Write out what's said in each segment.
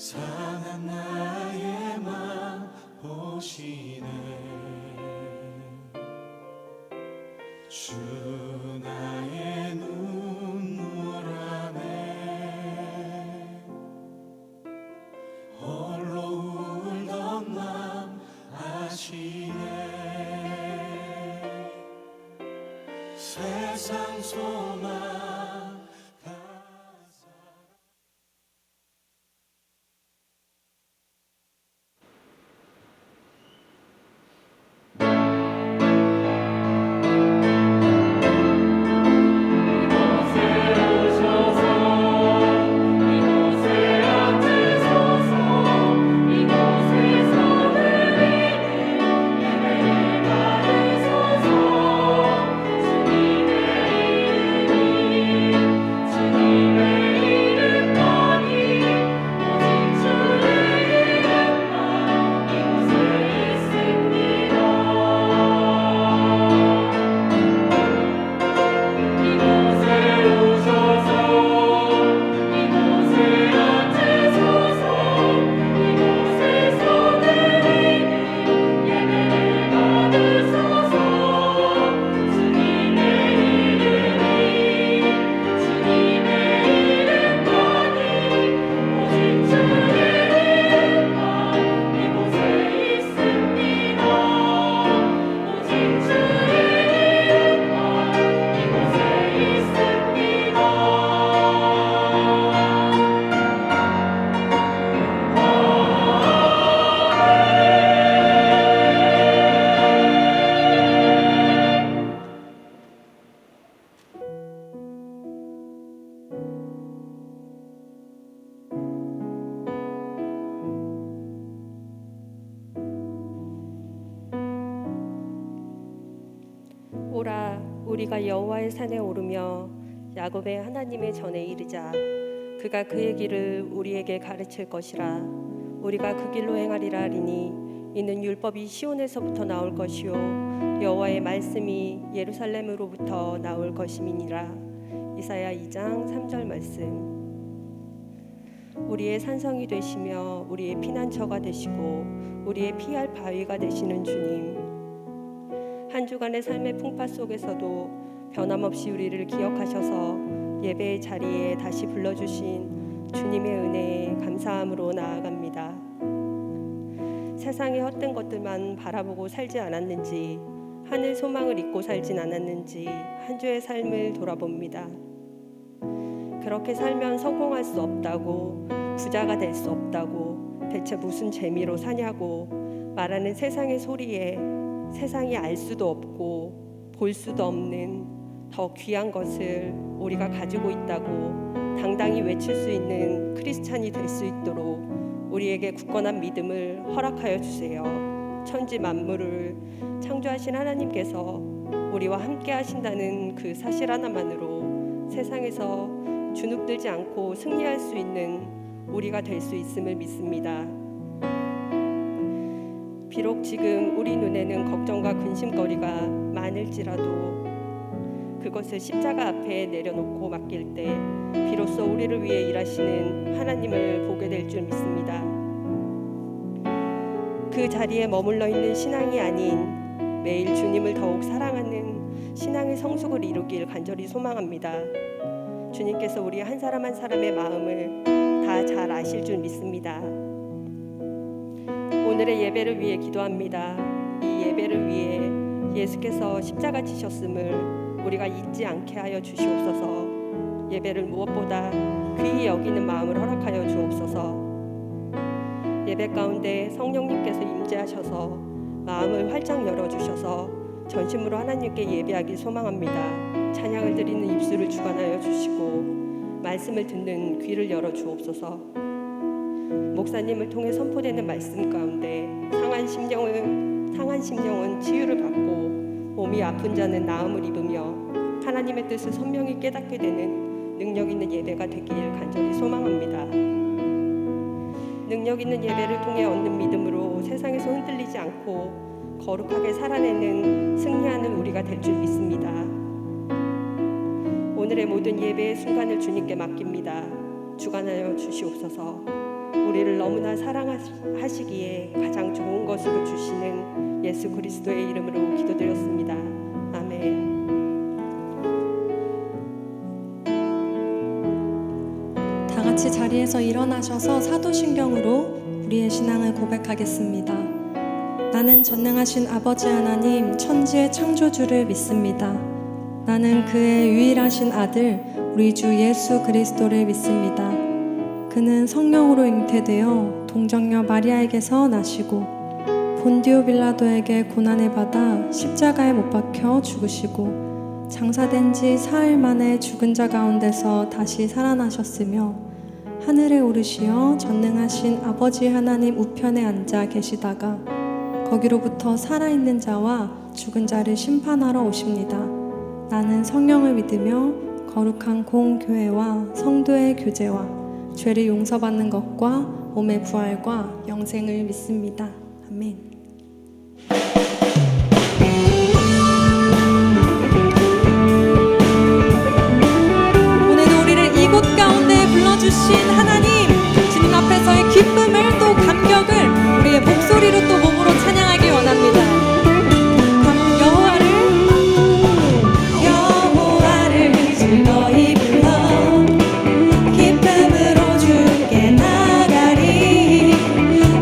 상한 나의 맘 보시네. 주 나의 눈물 안에 홀로 울던 맘 아시네. 세상 소망 오라 우리가 여호와의 산에 오르며 야곱의 하나님의 전에 이르자. 그가 그의 길을 우리에게 가르칠 것이라. 우리가 그 길로 행하리라 하리니 이는 율법이 시온에서부터 나올 것이요 여호와의 말씀이 예루살렘으로부터 나올 것임이니라. 이사야 2장 3절 말씀. 우리의 산성이 되시며 우리의 피난처가 되시고 우리의 피할 바위가 되시는 주님, 한 주간의 삶의 풍파 속에서도 변함없이 우리를 기억하셔서 예배의 자리에 다시 불러주신 주님의 은혜에 감사함으로 나아갑니다. 세상의 헛된 것들만 바라보고 살지 않았는지, 하늘 소망을 잊고 살진 않았는지 한 주의 삶을 돌아봅니다. 그렇게 살면 성공할 수 없다고, 부자가 될 수 없다고, 대체 무슨 재미로 사냐고 말하는 세상의 소리에 세상이 알 수도 없고 볼 수도 없는 더 귀한 것을 우리가 가지고 있다고 당당히 외칠 수 있는 크리스찬이 될 수 있도록 우리에게 굳건한 믿음을 허락하여 주세요. 천지 만물을 창조하신 하나님께서 우리와 함께 하신다는 그 사실 하나만으로 세상에서 주눅들지 않고 승리할 수 있는 우리가 될 수 있음을 믿습니다. 비록 지금 우리 눈에는 걱정과 근심거리가 많을지라도 그것을 십자가 앞에 내려놓고 맡길 때 비로소 우리를 위해 일하시는 하나님을 보게 될 줄 믿습니다. 그 자리에 머물러 있는 신앙이 아닌 매일 주님을 더욱 사랑하는 신앙의 성숙을 이루길 간절히 소망합니다. 주님께서 우리 한 사람 한 사람의 마음을 다 잘 아실 줄 믿습니다. 오늘의 예배를 위해 기도합니다. 이 예배를 위해 예수께서 십자가 지셨음을 우리가 잊지 않게 하여 주시옵소서. 예배를 무엇보다 귀히 여기는 마음을 허락하여 주옵소서. 예배 가운데 성령님께서 임재하셔서 마음을 활짝 열어주셔서 전심으로 하나님께 예배하길 소망합니다. 찬양을 드리는 입술을 주관하여 주시고 말씀을 듣는 귀를 열어 주옵소서. 목사님을 통해 선포되는 말씀 가운데 상한 심령은 치유를 받고 몸이 아픈 자는 나음을 입으며 하나님의 뜻을 선명히 깨닫게 되는 능력 있는 예배가 되길 간절히 소망합니다. 능력 있는 예배를 통해 얻는 믿음으로 세상에서 흔들리지 않고 거룩하게 살아내는 승리하는 우리가 될 줄 믿습니다. 오늘의 모든 예배의 순간을 주님께 맡깁니다. 주관하여 주시옵소서. 우리를 너무나 사랑하시기에 가장 좋은 것으로 주시는 예수 그리스도의 이름으로 기도드렸습니다. 아멘. 다 같이 자리에서 일어나셔서 사도신경으로 우리의 신앙을 고백하겠습니다. 나는 전능하신 아버지 하나님 천지의 창조주를 믿습니다. 나는 그의 유일하신 아들 우리 주 예수 그리스도를 믿습니다. 그는 성령으로 잉태되어 동정녀 마리아에게서 나시고 본디오 빌라도에게 고난을 받아 십자가에 못 박혀 죽으시고 장사된 지 사흘 만에 죽은 자 가운데서 다시 살아나셨으며 하늘에 오르시어 전능하신 아버지 하나님 우편에 앉아 계시다가 거기로부터 살아있는 자와 죽은 자를 심판하러 오십니다. 나는 성령을 믿으며 거룩한 공교회와 성도의 교제와 죄를 용서받는 것과 몸의 부활과 영생을 믿습니다. 아멘. 오늘도 우리를 이곳 가운데 불러주신 하나님, 주님 앞에서의 기쁨을 또 감격을 우리의 목소리로 또 몸으로 찬양하기 원합니다. 여호와를 즐거이 불러 기쁨으로 주께 나가리.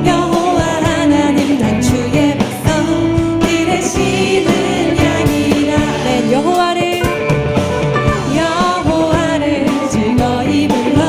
여호와 하나님 난 주의 백성 기르시는 양이라. 네, 여호와를 즐거이 불러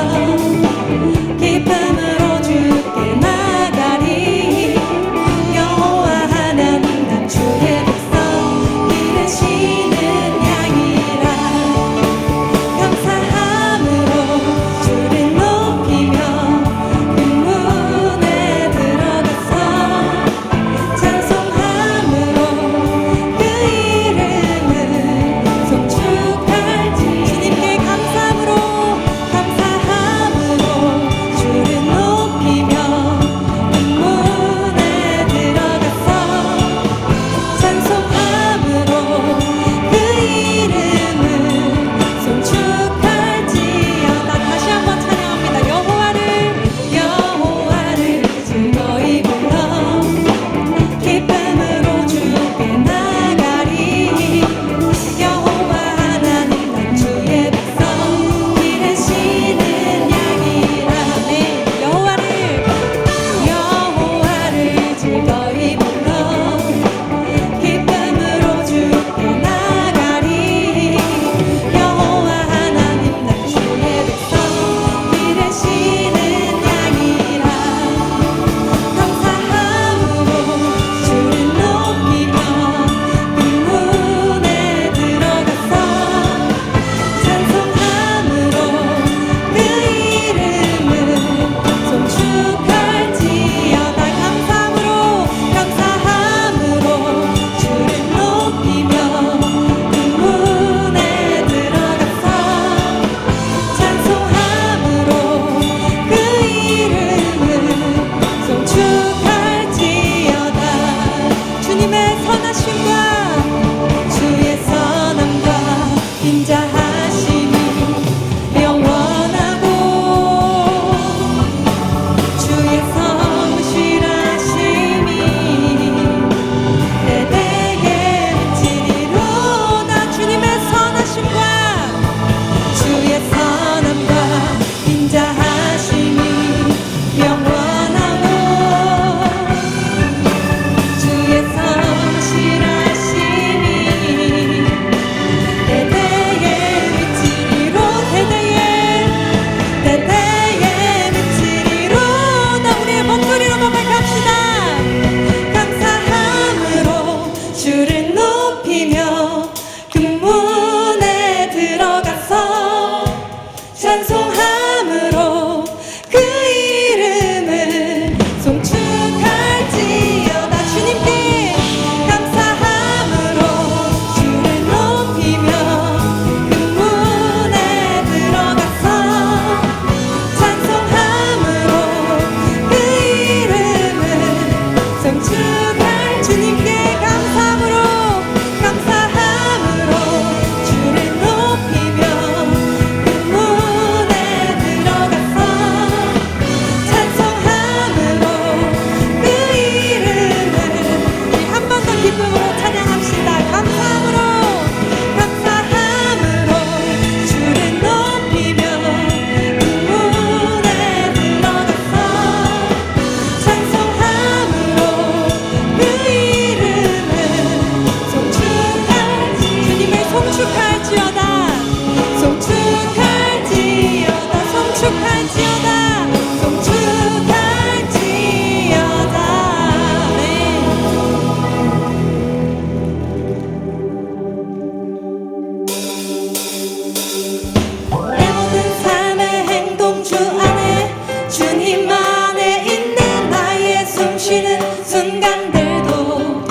주님 안에 있는 나의 숨쉬는 순간들도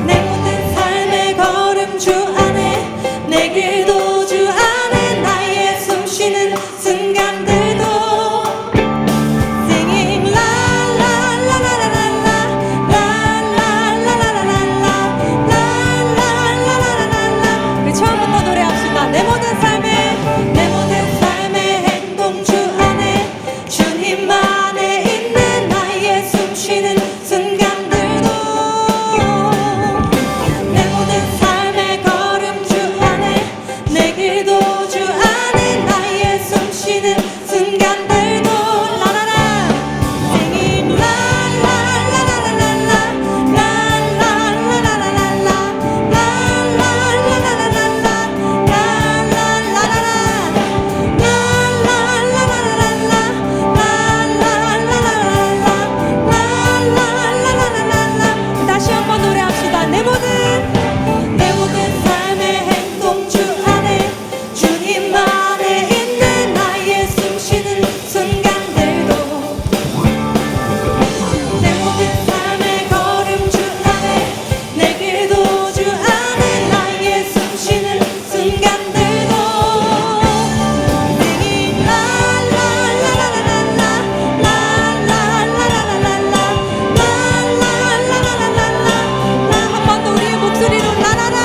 내 모든 삶의 걸음 주 안에 내 길도 주 안에 나의 숨쉬는 순간들도 Singing la la la la la la la la la la la la la. 우리 처음부터 노래합시다. 내 모든 삶의 행동 주 안에 주님 안에 있는 나의 숨쉬는 순간들도 내 모든 삶의 걸음 주 안에 내 길도 주 안에 나의 숨쉬는 순간들도 라라라 Singing la la la la la la la la la la la la 다시 한번 노래합시다. 내 모든 삶의 행동 주 안에 주님 안에 있는 나의 숨쉬는 순간들도 내 모든 삶의 걸음 주 안에 내 길도 주 안에 나의 숨쉬는 순간들도 Singing la la la la la la la la la la 한 번 더 우리의 목소리로 라라라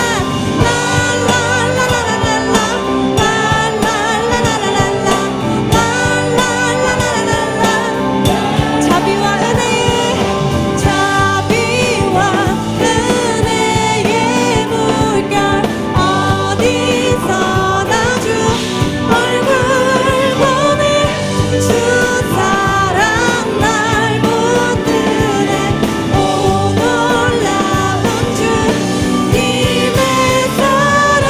자비와 은혜의 물결 어디서나 주 얼굴 보내 주 사랑 날 붙드네 오 놀라운 주님의 사랑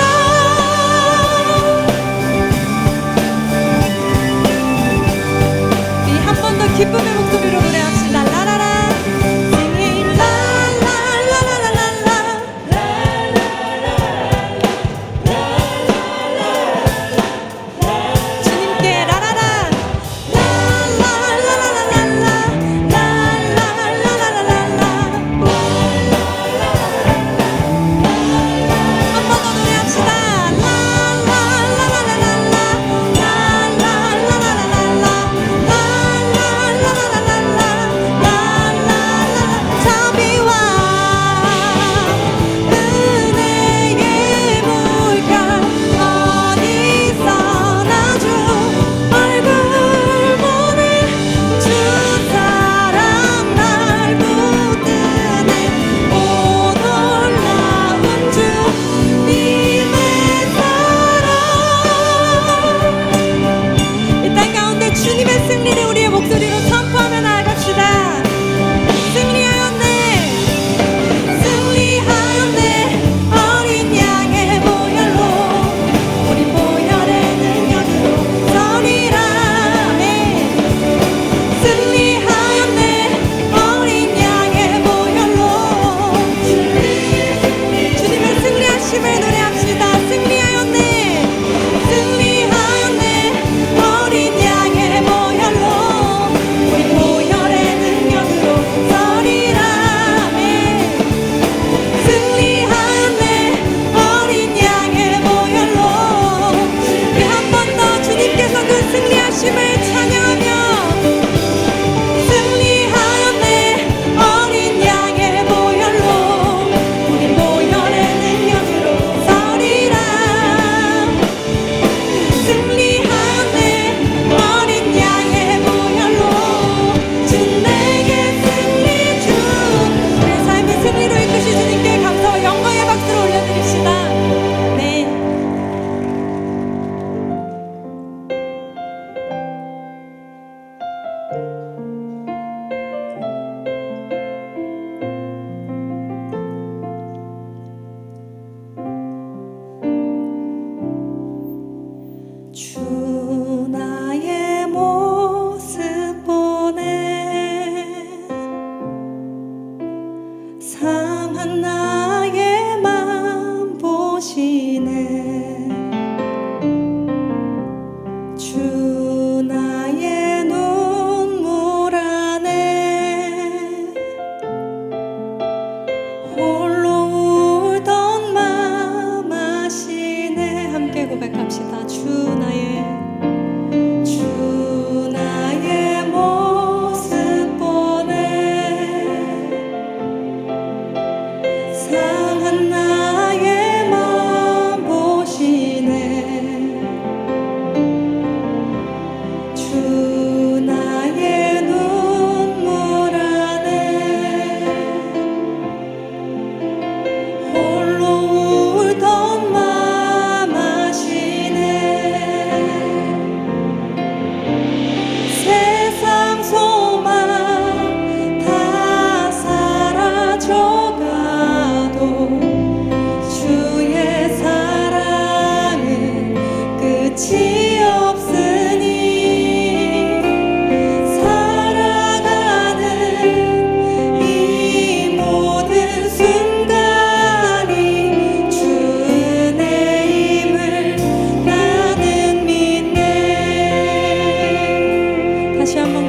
우리 한 번 더 기쁨의 목소리로 노래합시다. 라라라 Singing la la la la la la 주님께 라라라 한 번 더 노래합시다. 자비와 은혜의 물결 어디서나 주 얼굴 보내 주 사랑 날 붙드네 오 놀라운 주님의 사랑 이 땅 가운데 주님의 승리를 우리의 목소리로 선포하며 나아갑시다. 승리하였네 승리하였네 어린 양의 보혈로 우리 보혈의 능력으로 서리라 승리하였네 어린 양의 보혈로 주님의 승리하심을 노래합시다. 승리하였네 승리하였네 어린 양의 보혈로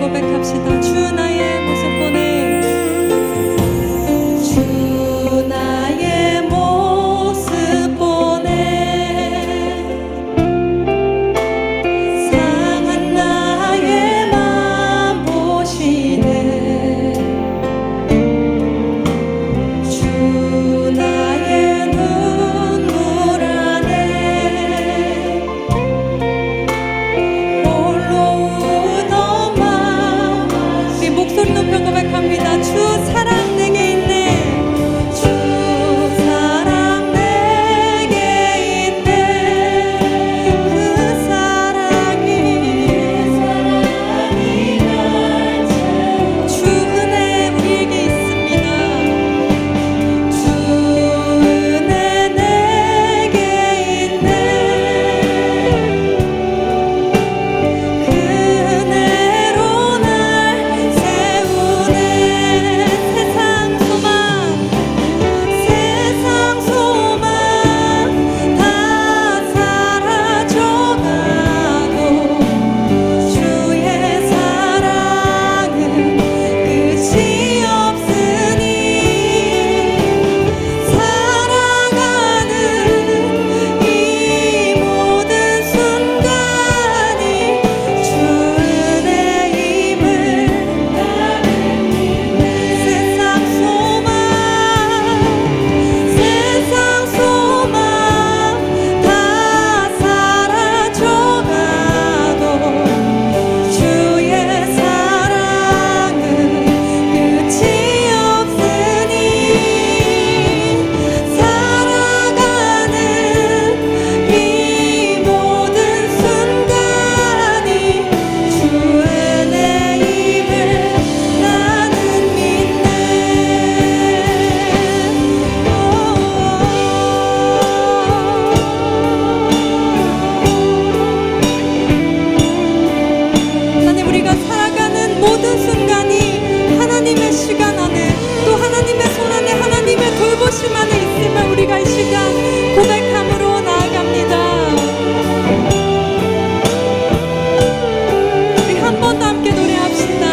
고백합시다. 주 나의 모습 보내, 주 나의 모습 보내, 상한 나의 맘 보시네, 주 나의 눈물 안에 홀로 우던 마음, 우리 목소리 높여 고백합니다. 주 사랑 내게 있네, 주 사랑 내게 있네, 그 사랑이 날 채워, 주 은혜 우리에게 있습니다. 주 은혜 내게 있네, 그 은혜로 날 세우네. 세상 소망, 세상 소망 다 사라져가고 주의 사랑은 끝이 없으니, 살아가는 이 모든 순간이 주 은혜임을 나는 믿네. 세상 소망, 세상 소망 다 사라져가고 주의 사랑은 끝이 없으니, 살아가는 이 모든 순간이 주 은혜임을 나는 믿네. 하나님, 우리가 살아가는 모든 순간이 하나님의 시간 안에, 또 하나님의 손 안에, 하나님의 돌보심 안에 있음을 우리가 이 시간 고백함으로 나아갑니다. 우리 한 번 더 함께 노래합시다.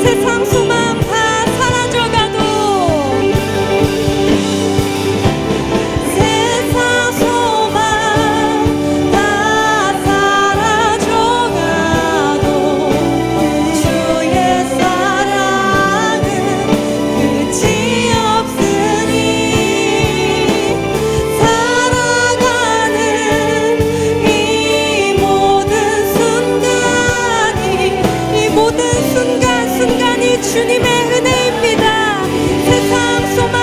세상 소망 다 사라져가도, 세상 소망 다 사라져가도 주의 사랑은 끝이 없으니, 살아가는 이 모든 순간이, 이 모든 순간이 주님의 은혜입니다. 세상 소망,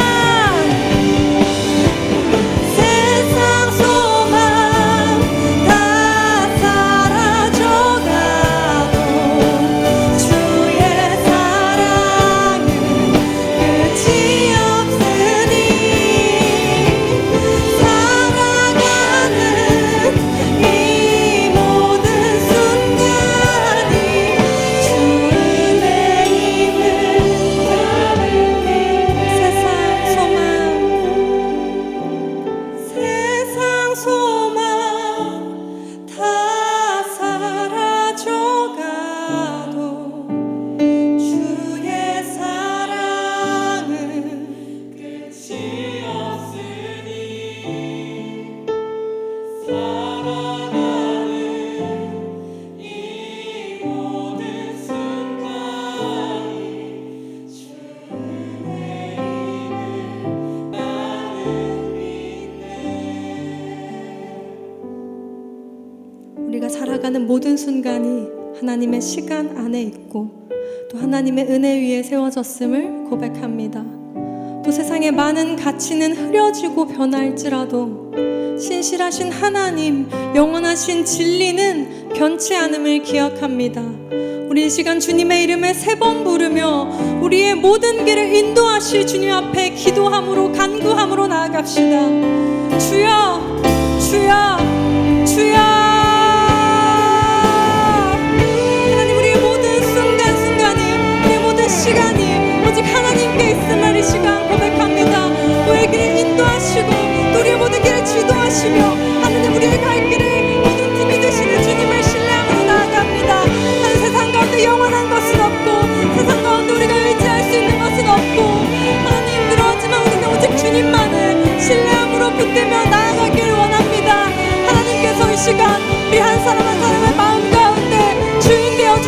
세상 소망 다 사라져가도 주의 사랑은 끝이 없으니, 살아가는 이 모든 순간이 주 은혜임을 나는 믿네. 세상 소망 다 사라져가도 주의 사랑은 끝이 없으니, 살아가는 이 모든 순간이 주 은혜임을 나는 믿네. 우리가 살아가는 모든 순간이 하나님의 시간 안에 있고, 또 하나님의 은혜 위에 세워졌음을 고백합니다. 또 세상의 많은 가치는 흐려지고 변할지라도 신실하신 하나님, 영원하신 진리는 변치 않음을 기억합니다. 우리 이 시간 주님의 이름을 3번 부르며 우리의 모든 길을 인도하실 주님 앞에 기도함으로, 간구함으로 나아갑시다. 주여, 주여, 주여. 하나님, 우리의 모든 순간순간이, 우리의 모든 시간이 오직 하나님께 있음을 이 시간 고백합니다. 우리의 길을 인도하시고 또 우리의 모든 길을 지도하시며 하나님, 우리의 갈 길을 모든 팀이 되시는 주님을 신뢰함으로 나아갑니다. 하나님, 세상 가운데 영원한 것은 없습니다.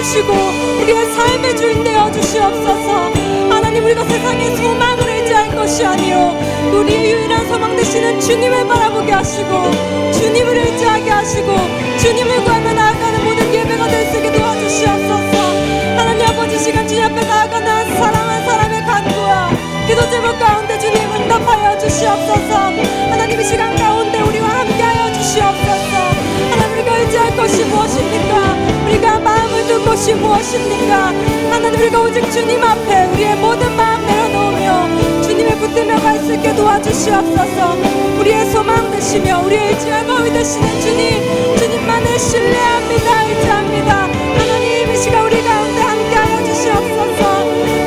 주시고 우리의 삶의 주인 되어 주시옵소서. 하나님, 우리가 세상의 소망을 의지할 것이 아니요 우리의 유일한 소망 되시는 주님을 바라보게 하시고 주님을 의지하게 하시고 주님을 구하며 나아가는 모든 예배가 될 수 있게 도와주시옵소서. 하나님 아버지, 시간 주님 앞에 나아가는 사랑한 사람의 간구와 기도 제목 가운데 주님 응답하여 주시옵소서. 하나님, 이 시간 가운데 우리와 함께하여 주시옵소서. 하나님, 우리가 의지할 것이 무엇입니까? 우리가 마음을 둘 것이 무엇입니까? 하나님, 우리가 오직 주님 앞에 우리의 모든 마음 내려놓으며 주님을 붙들며 갈 수 있게 도와주시옵소서. 우리의 소망 되시며 우리의 의지와 마음이 되시는 주님만을 신뢰합니다. 의지합니다. 하나님, 이 시간 우리 가운데 함께하여 주시옵소서.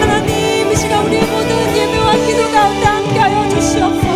하나님, 이 시간 우리의 모든 예배와 기도 가운데 함께하여 주시옵소서.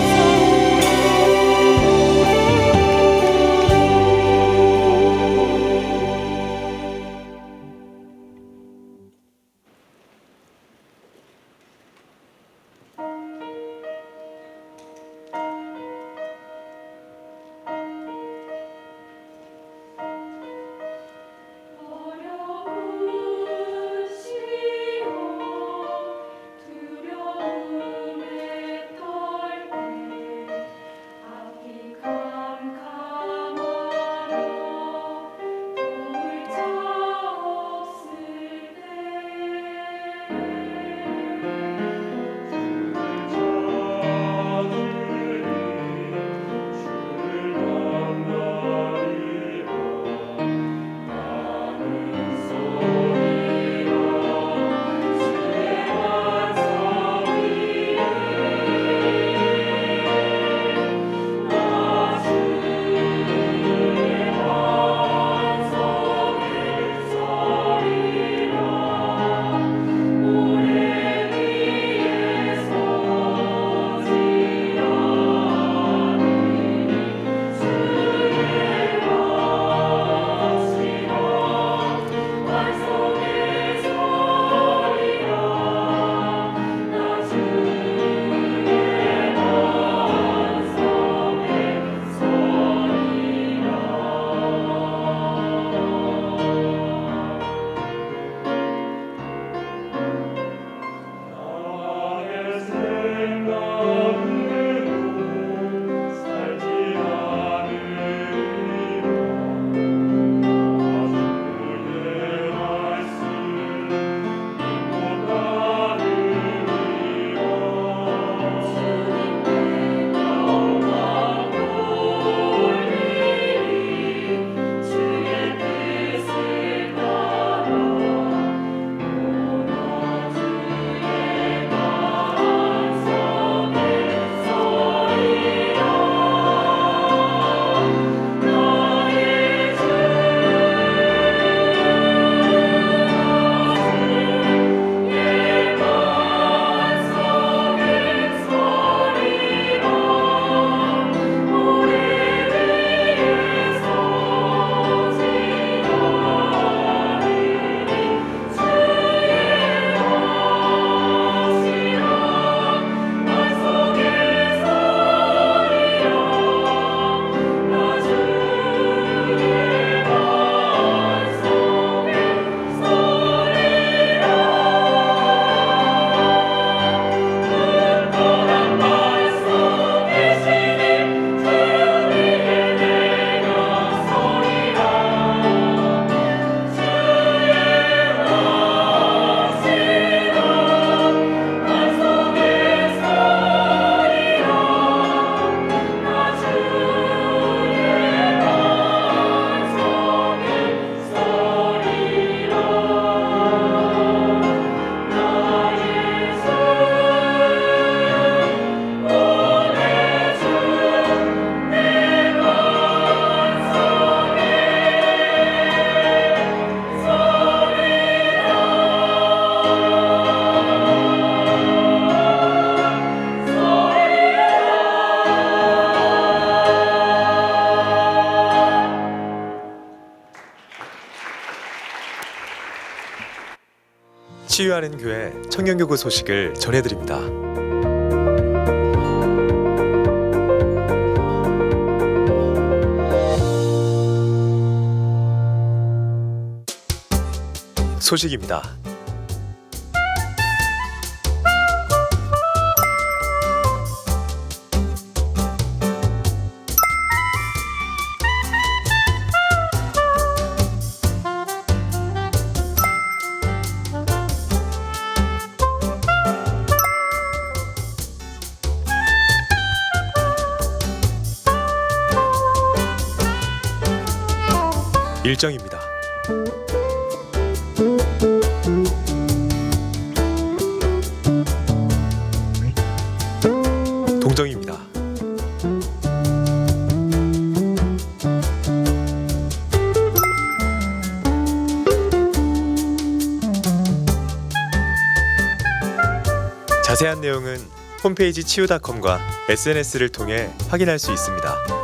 치유하는 교회 청년교구 소식을 전해드립니다. 소식입니다. 일정입니다. 동정입니다. 자세한 내용은 홈페이지 치유닷컴과 SNS를 통해 확인할 수 있습니다.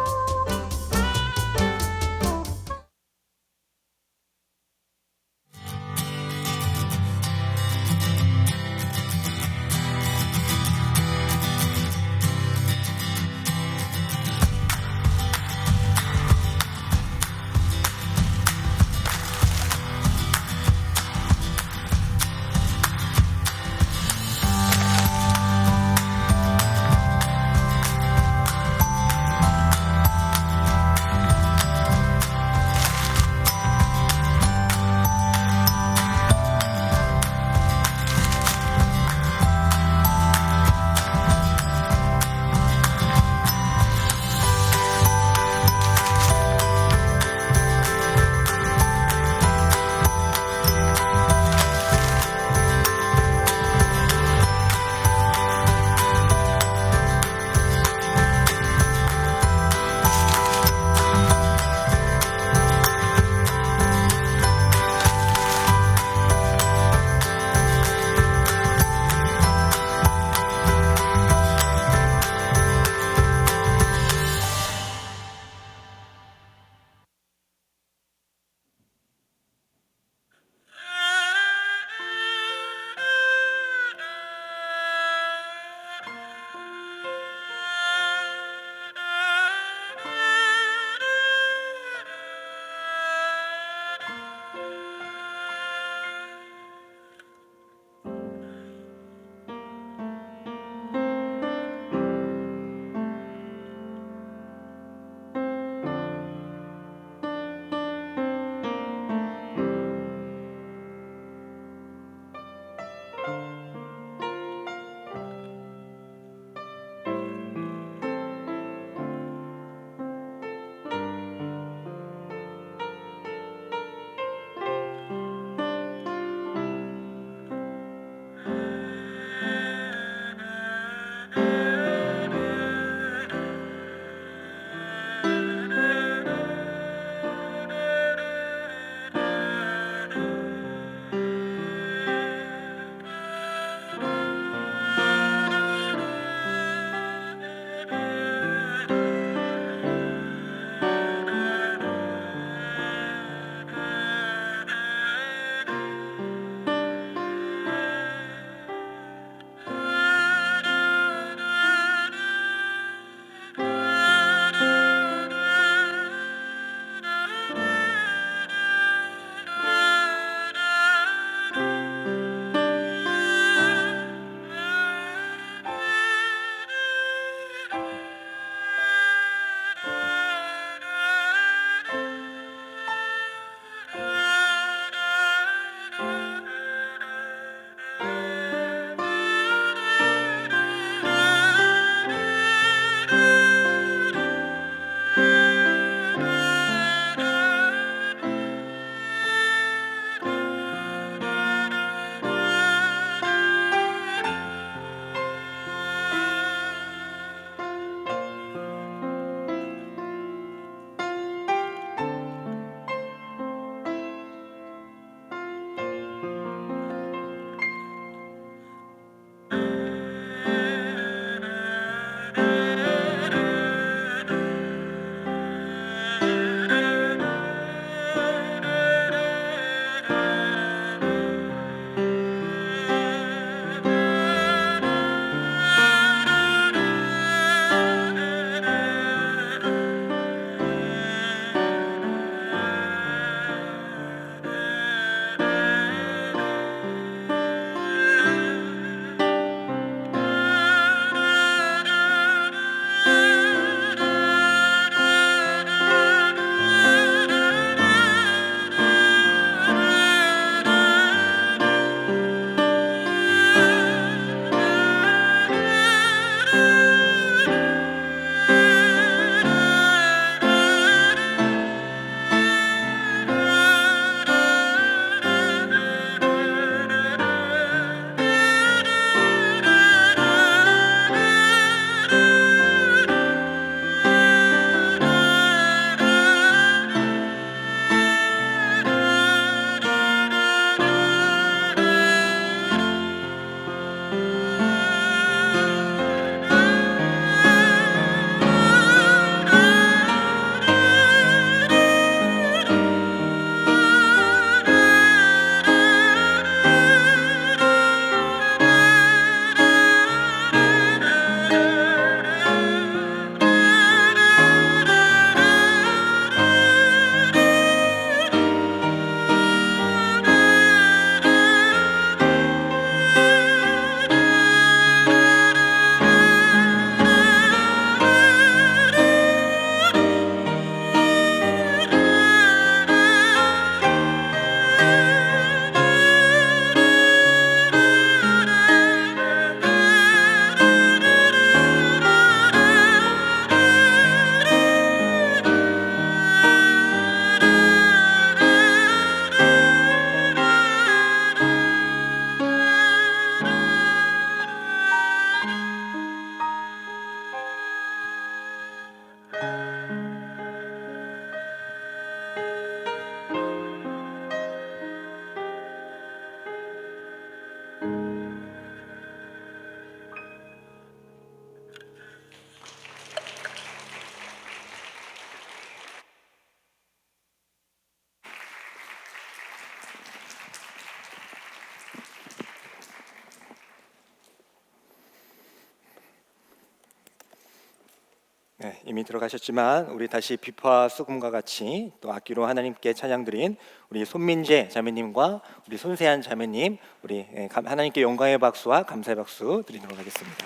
네, 이미 들어가셨지만 우리 다시 비파와 수금과 같이 또 악기로 하나님께 찬양드린 우리 손민재 자매님과 우리 손세한 자매님, 우리 하나님께 영광의 박수와 감사의 박수 드리도록 하겠습니다.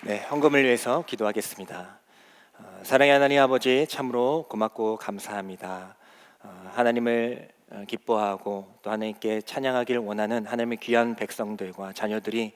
네, 헌금을 위해서 기도하겠습니다. 사랑의 하나님 아버지, 참으로 고맙고 감사합니다. 하나님을 기뻐하고 또 하나님께 찬양하길 원하는 하나님의 귀한 백성들과 자녀들이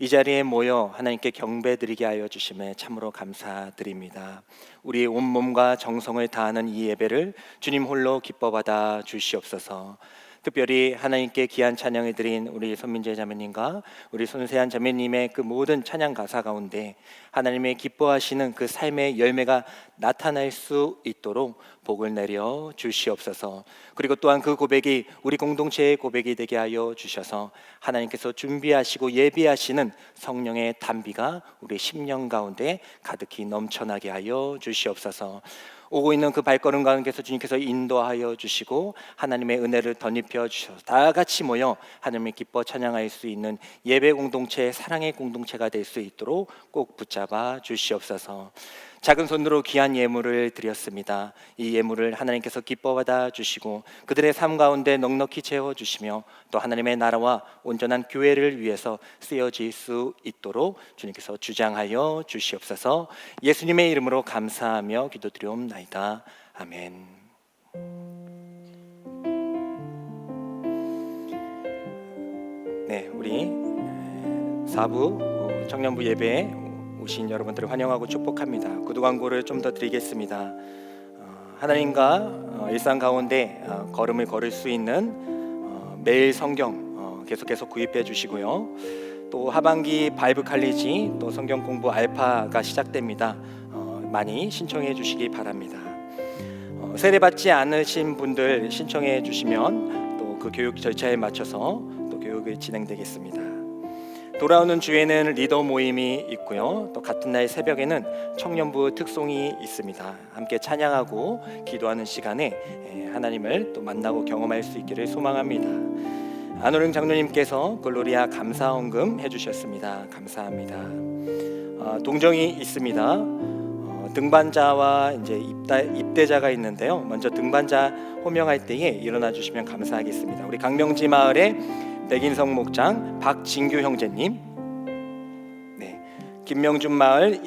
이 자리에 모여 하나님께 경배드리게 하여 주심에 참으로 감사드립니다. 우리의 온몸과 정성을 다하는 이 예배를 주님 홀로 기뻐받아 주시옵소서. 특별히 하나님께 귀한 찬양을 드린 우리 손민재 자매님과 우리 손세한 자매님의 그 모든 찬양 가사 가운데 하나님의 기뻐하시는 그 삶의 열매가 나타날 수 있도록 복을 내려 주시옵소서. 그리고 또한 그 고백이 우리 공동체의 고백이 되게 하여 주셔서 하나님께서 준비하시고 예비하시는 성령의 단비가 우리 심령 가운데 가득히 넘쳐나게 하여 주시옵소서. 오고 있는 그 발걸음 가운데서 주님께서 인도하여 주시고 하나님의 은혜를 덧입혀 주셔서 다 같이 모여 하나님을 기뻐 찬양할 수 있는 예배 공동체, 사랑의 공동체가 될 수 있도록 꼭 붙잡아 주시옵소서. 작은 손으로 귀한 예물을 드렸습니다. 이 예물을 하나님께서 기뻐받아 주시고 그들의 삶 가운데 넉넉히 채워주시며 또 하나님의 나라와 온전한 교회를 위해서 쓰여질 수 있도록 주님께서 주장하여 주시옵소서. 예수님의 이름으로 감사하며 기도드리옵나이다. 아멘. 네, 우리 4부 청년부 예배에 오신 여러분들을 환영하고 축복합니다. 구두 광고를 좀 더 드리겠습니다. 하나님과 일상 가운데 걸음을 걸을 수 있는 매일 성경 계속해서 구입해 주시고요. 또 하반기 바이블 칼리지 또 성경 공부 알파가 시작됩니다. 많이 신청해 주시기 바랍니다. 세례받지 않으신 분들 신청해 주시면 또 그 교육 절차에 맞춰서 또 교육이 진행되겠습니다. 돌아오는 주에는 리더 모임이 있고요. 또 같은 날 새벽에는 청년부 특송이 있습니다. 함께 찬양하고 기도하는 시간에 하나님을 또 만나고 경험할 수 있기를 소망합니다. 안호령 장로님께서 글로리아 감사헌금 해주셨습니다. 감사합니다. 동정이 있습니다. 등반자와 이제 입대자가 있는데요. 먼저 등반자 호명할 때에 일어나 주시면 감사하겠습니다. 우리 강명지 마을의 백인성 목장 박진규 형제님, 네, 김명준 마을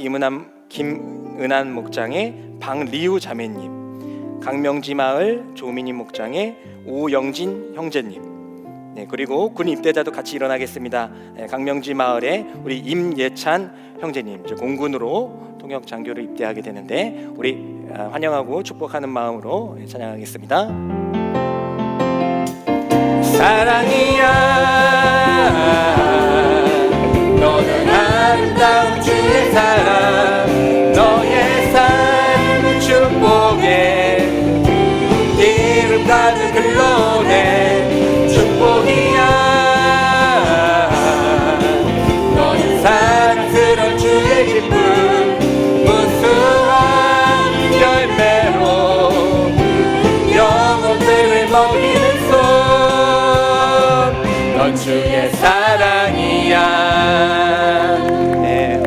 김은한 목장의 박리우 자매님, 강명지 마을 조민희 목장의 오영진 형제님, 네, 그리고 군 입대자도 같이 일어나겠습니다. 네, 강명지 마을의 우리 임예찬 형제님, 이제 공군으로 통역 장교를 입대하게 되는데 우리 환영하고 축복하는 마음으로 찬양하겠습니다. 사랑이야 너는 아름다운 주의 사랑 너의 삶은 축복에 기름 가득 흘러내 축복이야 너는 사랑스러운 주의 기쁨 무수한 열매로 영혼들을 먹이는 넌 주의 사랑이야. 네,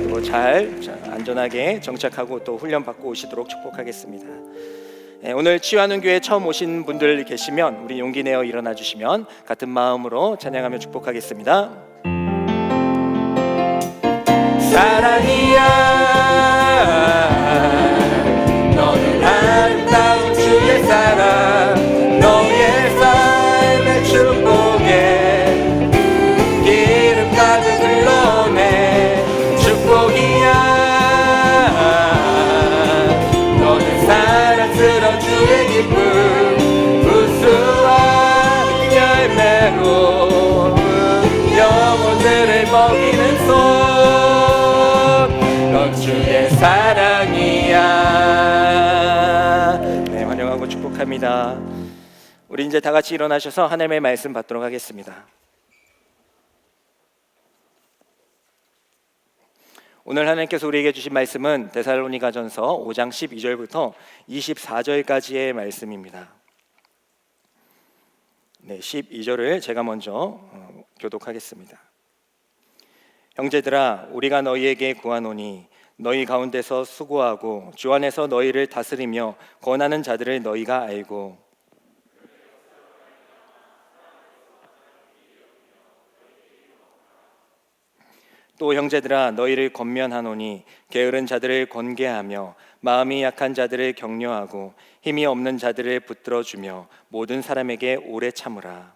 뭐 잘 안전하게 정착하고 또 훈련 받고 오시도록 축복하겠습니다. 네, 오늘 치유하는 교회 처음 오신 분들 계시면 우리 용기 내어 일어나 주시면 같은 마음으로 찬양하며 축복하겠습니다. 사랑이야 너는 아름다운 주의 사랑 너의 삶의 축복에 기름 가득 흘러내 축복이야 너는 사랑스러운 주의 기쁨 우수한 열매로 영혼들을 먹이는 손 넌 주의 사랑이야. 네, 환영하고 축복합니다. 우리 이제 다 같이 일어나셔서 하나님의 말씀 받도록 하겠습니다. 오늘 하나님께서 우리에게 주신 말씀은 데살로니가전서 5장 12절부터 24절까지의 말씀입니다. 네, 12절을 제가 먼저 교독하겠습니다. 형제들아, 우리가 너희에게 구하노니 너희 가운데서 수고하고 주 안에서 너희를 다스리며 권하는 자들을 너희가 알고, 또 형제들아, 너희를 권면하노니 게으른 자들을 권계하며 마음이 약한 자들을 격려하고 힘이 없는 자들을 붙들어주며 모든 사람에게 오래 참으라.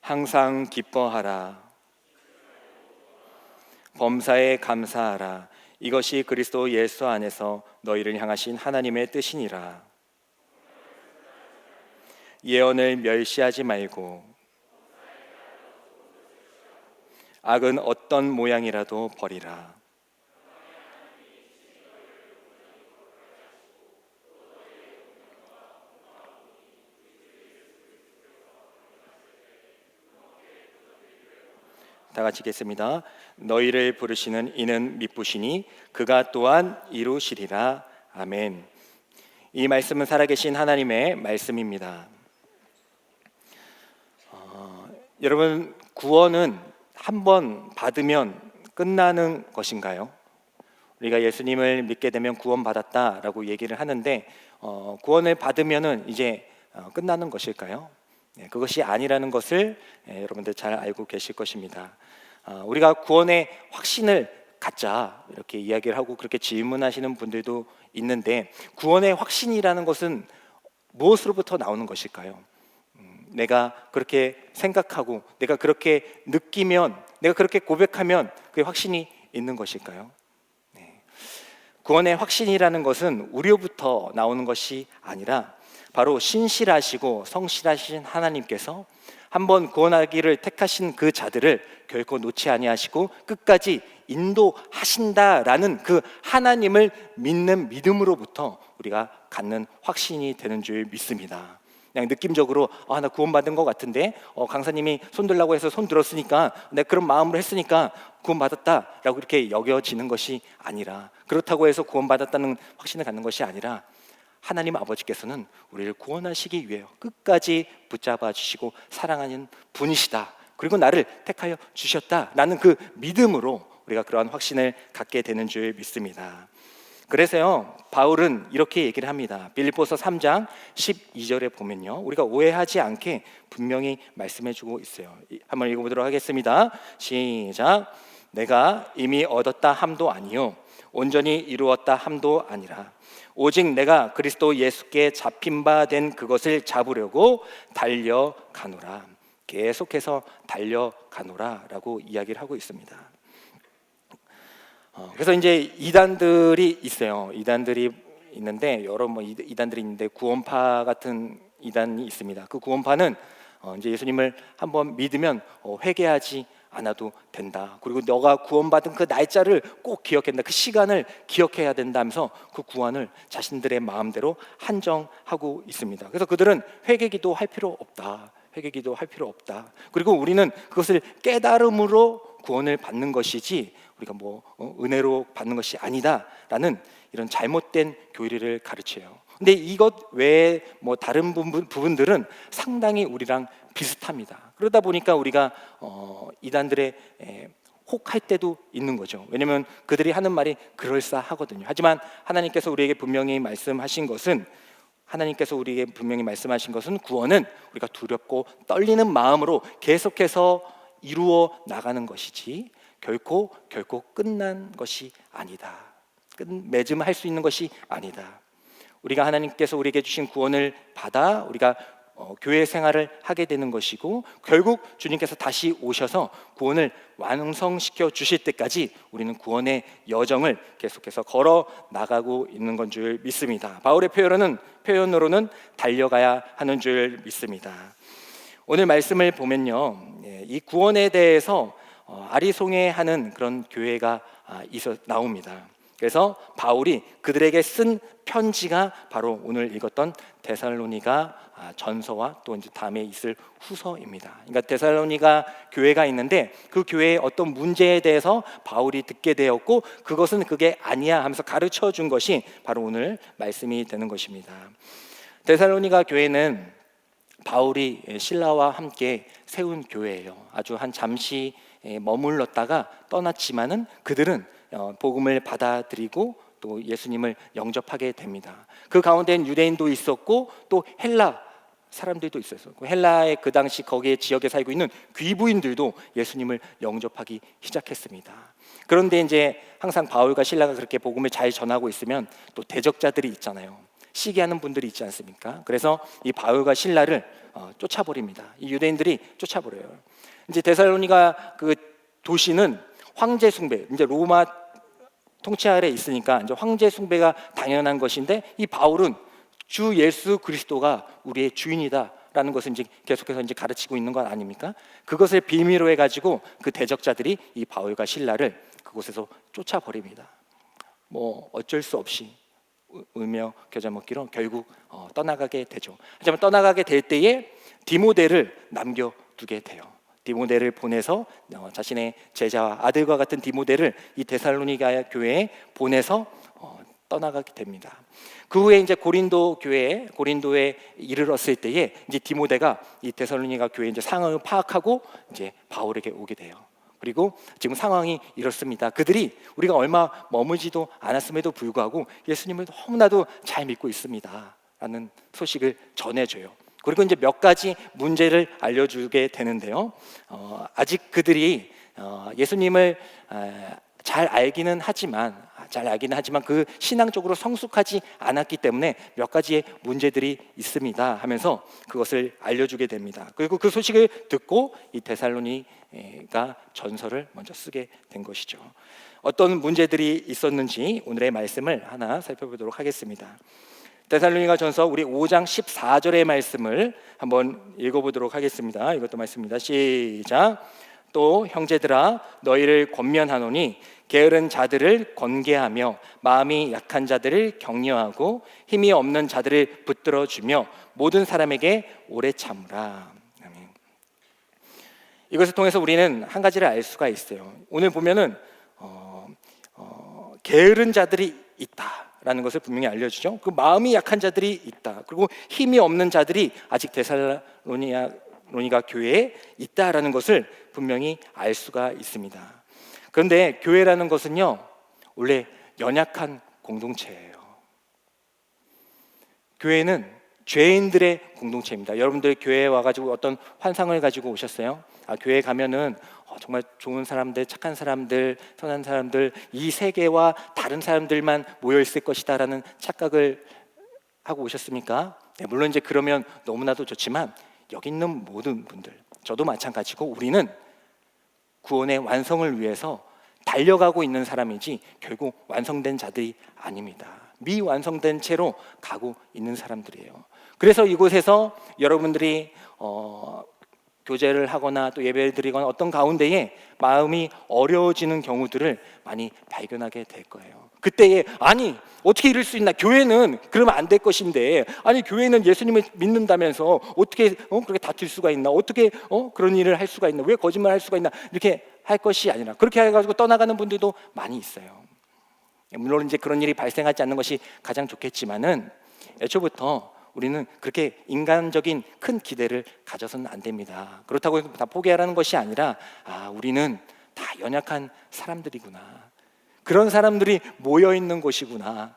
항상 기뻐하라. 범사에 감사하라. 이것이 그리스도 예수 안에서 너희를 향하신 하나님의 뜻이니라. 예언을 멸시하지 말고 악은 어떤 모양이라도 버리라. 다 같이 읽겠습니다. 너희를 부르시는 이는 미쁘시니 그가 또한 이루시리라. 아멘. 이 말씀은 살아계신 하나님의 말씀입니다. 여러분, 구원은 한 번 받으면 끝나는 것인가요? 우리가 예수님을 믿게 되면 구원받았다라고 얘기를 하는데 구원을 받으면은 이제 끝나는 것일까요? 그것이 아니라는 것을 여러분들 잘 알고 계실 것입니다. 우리가 구원의 확신을 갖자 이렇게 이야기를 하고 그렇게 질문하시는 분들도 있는데, 구원의 확신이라는 것은 무엇으로부터 나오는 것일까요? 내가 그렇게 생각하고 내가 그렇게 느끼면, 내가 그렇게 고백하면 그게 확신이 있는 것일까요? 구원의 확신이라는 것은 우리로부터 나오는 것이 아니라 바로 신실하시고 성실하신 하나님께서 한번 구원하기를 택하신 그 자들을 결코 놓지 아니하시고 끝까지 인도하신다라는 그 하나님을 믿는 믿음으로부터 우리가 갖는 확신이 되는 줄 믿습니다. 그냥 느낌적으로 나 구원받은 것 같은데 강사님이 손 들라고 해서 손 들었으니까 내가 그런 마음으로 했으니까 구원받았다라고 이렇게 여겨지는 것이 아니라, 그렇다고 해서 구원받았다는 확신을 갖는 것이 아니라 하나님 아버지께서는 우리를 구원하시기 위해 끝까지 붙잡아 주시고 사랑하는 분이시다, 그리고 나를 택하여 주셨다라는 그 믿음으로 우리가 그러한 확신을 갖게 되는 줄 믿습니다. 그래서요, 바울은 이렇게 얘기를 합니다. 빌립보서 3장 12절에 보면요, 우리가 오해하지 않게 분명히 말씀해주고 있어요. 한번 읽어보도록 하겠습니다. 시작. 내가 이미 얻었다 함도 아니요 온전히 이루었다 함도 아니라 오직 내가 그리스도 예수께 잡힌 바 된 그것을 잡으려고 달려가노라. 계속해서 달려가노라라고 이야기를 하고 있습니다. 그래서 이제 이단들이 있어요. 이단들이 있는데 여러 이단들이 있는데 구원파 같은 이단이 있습니다. 그 구원파는 이제 예수님을 한번 믿으면 회개하지 않아도 된다. 그리고 너가 구원받은 그 날짜를 꼭 기억한다. 그 시간을 기억해야 된다면서 그 구원을 자신들의 마음대로 한정하고 있습니다. 그래서 그들은 회개기도 할 필요 없다. 회개기도 할 필요 없다. 그리고 우리는 그것을 깨달음으로 구원을 받는 것이지 우리가 은혜로 받는 것이 아니다라는 이런 잘못된 교리를 가르쳐요. 근데 이것 외에 다른 부분들은 상당히 우리랑 비슷합니다. 그러다 보니까 우리가 이단들의 혹할 때도 있는 거죠. 왜냐하면 그들이 하는 말이 그럴싸하거든요. 하지만 하나님께서 우리에게 분명히 말씀하신 것은 구원은 우리가 두렵고 떨리는 마음으로 계속해서 이루어 나가는 것이지 결코 끝난 것이 아니다. 끝맺음할 수 있는 것이 아니다. 우리가 하나님께서 우리에게 주신 구원을 받아 우리가 교회 생활을 하게 되는 것이고, 결국 주님께서 다시 오셔서 구원을 완성시켜 주실 때까지 우리는 구원의 여정을 계속해서 걸어 나가고 있는 건 줄 믿습니다. 바울의 표현으로는 달려가야 하는 줄 믿습니다. 오늘 말씀을 보면요, 이 구원에 대해서 아리송해하는 그런 교회가 나옵니다. 그래서 바울이 그들에게 쓴 편지가 바로 오늘 읽었던 데살로니가 전서와 또 이제 다음에 있을 후서입니다. 그러니까 데살로니가 교회가 있는데 그 교회의 어떤 문제에 대해서 바울이 듣게 되었고 그것은 그게 아니야 하면서 가르쳐 준 것이 바로 오늘 말씀이 되는 것입니다. 데살로니가 교회는 바울이 실라와 함께 세운 교회예요. 아주 한 잠시 머물렀다가 떠났지만은 그들은 복음을 받아들이고 또 예수님을 영접하게 됩니다. 그 가운데는 유대인도 있었고 또 헬라 사람들도 있었고 헬라의 그 당시 거기에 지역에 살고 있는 귀부인들도 예수님을 영접하기 시작했습니다. 그런데 이제 항상 바울과 실라가 그렇게 복음을 잘 전하고 있으면 또 대적자들이 있잖아요. 시기하는 분들이 있지 않습니까? 그래서 이 바울과 실라를 쫓아버립니다. 이 유대인들이 쫓아버려요. 이제 데살로니가 그 도시는 황제 숭배, 이제 로마 통치 아래 있으니까 이제 황제 숭배가 당연한 것인데 이 바울은 주 예수 그리스도가 우리의 주인이다라는 것을 이제 계속해서 이제 가르치고 있는 것 아닙니까? 그것을 비밀로 해가지고 그 대적자들이 이 바울과 실라를 그곳에서 쫓아버립니다. 뭐 어쩔 수 없이 울며 겨자 먹기로 결국 떠나가게 되죠. 하지만 떠나가게 될 때에 디모데를 남겨두게 돼요. 디모데를 보내서 자신의 제자와 아들과 같은 디모데를 이 데살로니가 교회에 보내서 떠나가게 됩니다. 그 후에 이제 고린도에 이르렀을 때에 이제 디모데가 이 데살로니가 교회 이제 상황을 파악하고 이제 바울에게 오게 돼요. 그리고 지금 상황이 이렇습니다. 그들이 우리가 얼마 머무지도 않았음에도 불구하고 예수님을 너무나도 잘 믿고 있습니다라는 소식을 전해줘요. 그리고 이제 몇 가지 문제를 알려주게 되는데요. 아직 그들이 예수님을 잘 알기는 하지만 그 신앙적으로 성숙하지 않았기 때문에 몇 가지의 문제들이 있습니다 하면서 그것을 알려주게 됩니다. 그리고 그 소식을 듣고 이 데살로니가 전서를 먼저 쓰게 된 것이죠. 어떤 문제들이 있었는지 오늘의 말씀을 하나 살펴보도록 하겠습니다. 데살로니가 전서 우리 5장 14절의 말씀을 한번 읽어보도록 하겠습니다. 이것도 말씀입니다. 시작. 또 형제들아 너희를 권면하노니 게으른 자들을 권계하며 마음이 약한 자들을 격려하고 힘이 없는 자들을 붙들어주며 모든 사람에게 오래 참으라. 아멘. 이것을 통해서 우리는 한 가지를 알 수가 있어요. 오늘 보면은 게으른 자들이 있다라는 것을 분명히 알려주죠. 그 마음이 약한 자들이 있다. 그리고 힘이 없는 자들이 아직 데살로니가 교회에 있다라는 것을 분명히 알 수가 있습니다. 그런데 교회라는 것은요 원래 연약한 공동체예요. 교회는 죄인들의 공동체입니다. 여러분들 교회에 와가지고 어떤 환상을 가지고 오셨어요? 교회에 가면은 정말 좋은 사람들, 착한 사람들, 선한 사람들, 이 세계와 다른 사람들만 모여 있을 것이다라는 착각을 하고 오셨습니까? 네, 물론 이제 그러면 너무나도 좋지만 여기 있는 모든 분들, 저도 마찬가지고 우리는 구원의 완성을 위해서 달려가고 있는 사람이지 결국 완성된 자들이 아닙니다. 미완성된 채로 가고 있는 사람들이에요. 그래서 이곳에서 여러분들이 교제를 하거나 또 예배를 드리거나 어떤 가운데에 마음이 어려워지는 경우들을 많이 발견하게 될 거예요. 그때에 아니 어떻게 이럴 수 있나? 교회는 그러면 안 될 것인데 아니 교회는 예수님을 믿는다면서 어떻게 그렇게 다툴 수가 있나? 어떻게 그런 일을 할 수가 있나? 왜 거짓말 할 수가 있나? 이렇게 할 것이 아니라 그렇게 해가지고 떠나가는 분들도 많이 있어요. 물론 이제 그런 일이 발생하지 않는 것이 가장 좋겠지만은 애초부터 우리는 그렇게 인간적인 큰 기대를 가져서는 안 됩니다. 그렇다고 다 포기하라는 것이 아니라 우리는 다 연약한 사람들이구나. 그런 사람들이 모여 있는 곳이구나.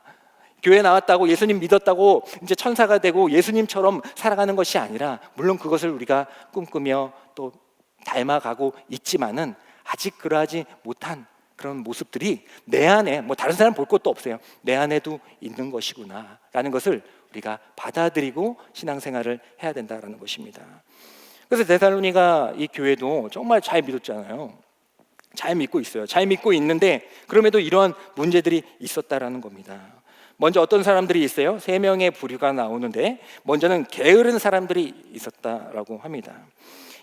교회 나왔다고 예수님 믿었다고 이제 천사가 되고 예수님처럼 살아가는 것이 아니라 물론 그것을 우리가 꿈꾸며 또 닮아가고 있지만은 아직 그러하지 못한 그런 모습들이 내 안에 다른 사람 볼 것도 없어요. 내 안에도 있는 것이구나 라는 것을 우리가 받아들이고 신앙생활을 해야 된다는 것입니다. 그래서 데살로니가 이 교회도 정말 잘 믿었잖아요. 잘 믿고 있어요. 잘 믿고 있는데 그럼에도 이러한 문제들이 있었다라는 겁니다. 먼저 어떤 사람들이 있어요? 3명의 부류가 나오는데 먼저는 게으른 사람들이 있었다라고 합니다.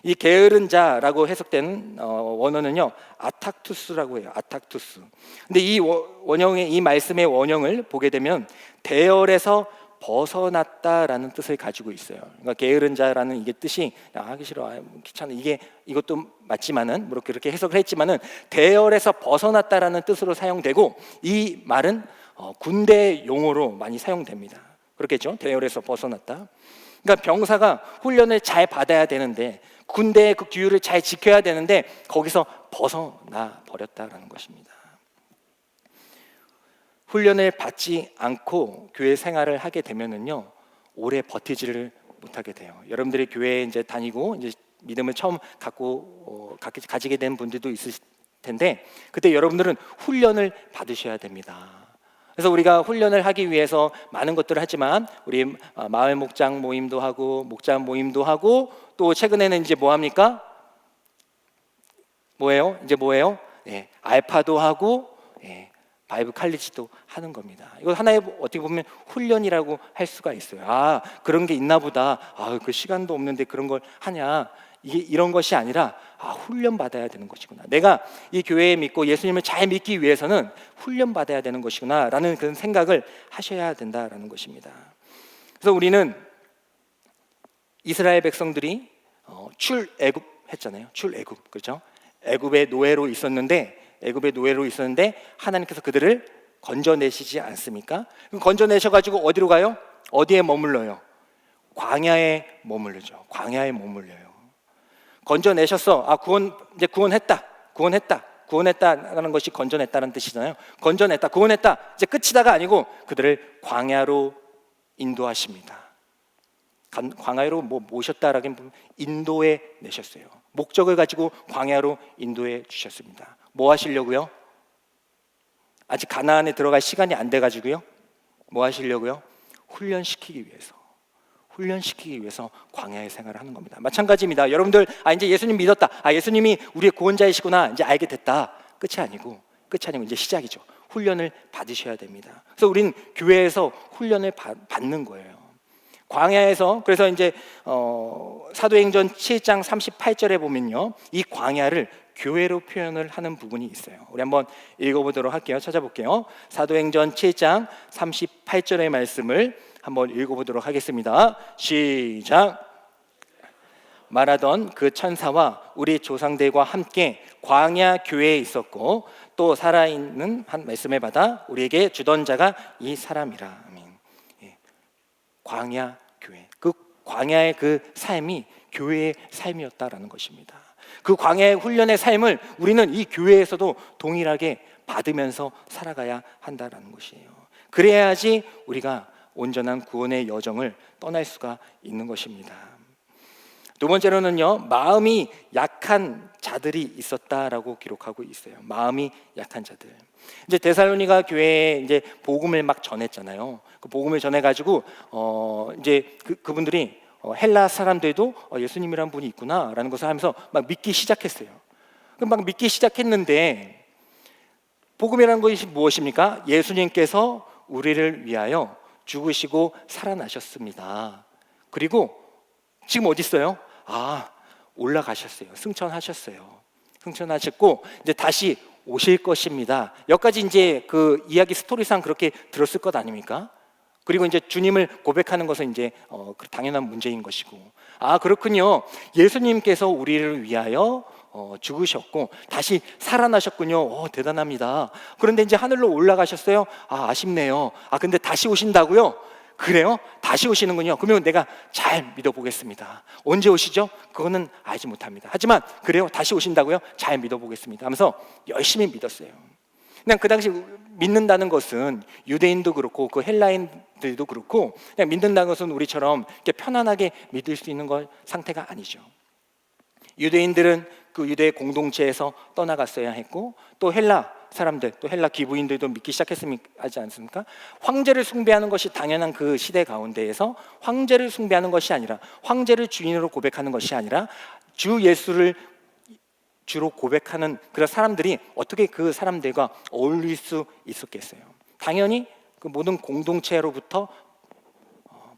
이 게으른 자라고 해석된 원어는요 아탁투스라고 해요. 아탁투스. 근데 이 원형의 이 말씀의 원형을 보게 되면 대열에서 벗어났다라는 뜻을 가지고 있어요. 그러니까 게으른 자라는 이게 뜻이 하기 싫어, 귀찮아, 이것도 맞지만은 뭐 그렇게 해석을 했지만은 대열에서 벗어났다라는 뜻으로 사용되고, 이 말은 군대 용어로 많이 사용됩니다. 그렇겠죠? 대열에서 벗어났다. 그러니까 병사가 훈련을 잘 받아야 되는데, 군대의 그 규율을 잘 지켜야 되는데 거기서 벗어나 버렸다라는 것입니다. 훈련을 받지 않고 교회 생활을 하게 되면은요 오래 버티지를 못하게 돼요. 여러분들이 교회에 이제 다니고 이제 믿음을 처음 가지게 된 분들도 있을 텐데, 그때 여러분들은 훈련을 받으셔야 됩니다. 그래서 우리가 훈련을 하기 위해서 많은 것들을 하지만, 우리 마을 목장 모임도 하고 목자 모임도 하고, 또 최근에는 이제 뭐 합니까? 뭐예요? 알파도 하고 바이블 칼리지도 하는 겁니다. 이거 하나의 어떻게 보면 훈련이라고 할 수가 있어요. 아, 그런 게 있나 보다. 아, 그 시간도 없는데 그런 걸 하냐. 이런 것이 아니라 훈련 받아야 되는 것이구나. 내가 이 교회에 믿고 예수님을 잘 믿기 위해서는 훈련 받아야 되는 것이구나라는 그런 생각을 하셔야 된다라는 것입니다. 그래서 우리는 이스라엘 백성들이 출애굽 했잖아요. 출애굽, 그렇죠? 애굽의 노예로 있었는데 하나님께서 그들을 건져내시지 않습니까? 건져내셔가지고 어디로 가요? 어디에 머물러요? 광야에 머물르죠. 광야에 머물려요. 건져내셨어. 구원했다라는 것이 건져냈다는 뜻이잖아요. 구원했다. 이제 끝이다가 아니고 그들을 광야로 인도하십니다. 광야로 모셨다라기보다는 인도해 내셨어요. 목적을 가지고 광야로 인도해 주셨습니다. 뭐 하시려고요? 아직 가나안에 들어갈 시간이 안 돼가지고요. 뭐 하시려고요? 훈련시키기 위해서 광야의 생활을 하는 겁니다. 마찬가지입니다. 여러분들 이제 예수님 믿었다. 예수님이 우리의 구원자이시구나. 이제 알게 됐다. 끝이 아니고 이제 시작이죠. 훈련을 받으셔야 됩니다. 그래서 우리는 교회에서 훈련을 받는 거예요. 광야에서, 그래서 이제 사도행전 7장 38절에 보면요, 이 광야를 교회로 표현을 하는 부분이 있어요. 우리 한번 읽어보도록 할게요. 찾아볼게요. 사도행전 7장 38절의 말씀을 한번 읽어보도록 하겠습니다. 시작. 말하던 그 천사와 우리 조상들과 함께 광야 교회에 있었고, 또 살아있는 한 말씀을 받아 우리에게 주던 자가 이 사람이라. 아멘. 광야 교회, 그 광야의 그 삶이 교회의 삶이었다라는 것입니다. 그 광야의 훈련의 삶을 우리는 이 교회에서도 동일하게 받으면서 살아가야 한다라는 것이에요. 그래야지 우리가 온전한 구원의 여정을 떠날 수가 있는 것입니다. 두 번째로는요, 마음이 약한 자들이 있었다라고 기록하고 있어요. 마음이 약한 자들. 이제 데살로니가 교회에 이제 복음을 막 전했잖아요. 그 복음을 전해가지고 이제 그분들이 헬라 사람들도 예수님이란 분이 있구나라는 것을 하면서 막 믿기 시작했어요. 막 믿기 시작했는데, 복음이라는 것이 무엇입니까? 예수님께서 우리를 위하여 죽으시고 살아나셨습니다. 그리고 지금 어디 있어요? 올라가셨어요. 승천하셨고 이제 다시 오실 것입니다. 여기까지 이제 그 이야기 스토리상 그렇게 들었을 것 아닙니까? 그리고 이제 주님을 고백하는 것은 이제 당연한 문제인 것이고, 그렇군요. 예수님께서 우리를 위하여 죽으셨고 다시 살아나셨군요. 대단합니다. 그런데 이제 하늘로 올라가셨어요. 아쉽네요. 근데 다시 오신다고요? 그래요? 다시 오시는군요. 그러면 내가 잘 믿어보겠습니다. 언제 오시죠? 그거는 알지 못합니다. 하지만 그래요? 다시 오신다고요? 잘 믿어보겠습니다 하면서 열심히 믿었어요. 그냥 그 당시 믿는다는 것은 유대인도 그렇고 그 헬라인들도 그렇고, 그냥 믿는다는 것은 우리처럼 이렇게 편안하게 믿을 수 있는 상태가 아니죠. 유대인들은 그 유대 공동체에서 떠나갔어야 했고, 또 헬라 사람들, 또 헬라 기부인들도 믿기 하지 않습니까? 황제를 숭배하는 것이 당연한 그 시대 가운데에서 황제를 숭배하는 것이 아니라, 황제를 주인으로 고백하는 것이 아니라 주 예수를 주로 고백하는 그런 사람들이 어떻게 그 사람들과 어울릴 수 있었겠어요? 당연히 그 모든 공동체로부터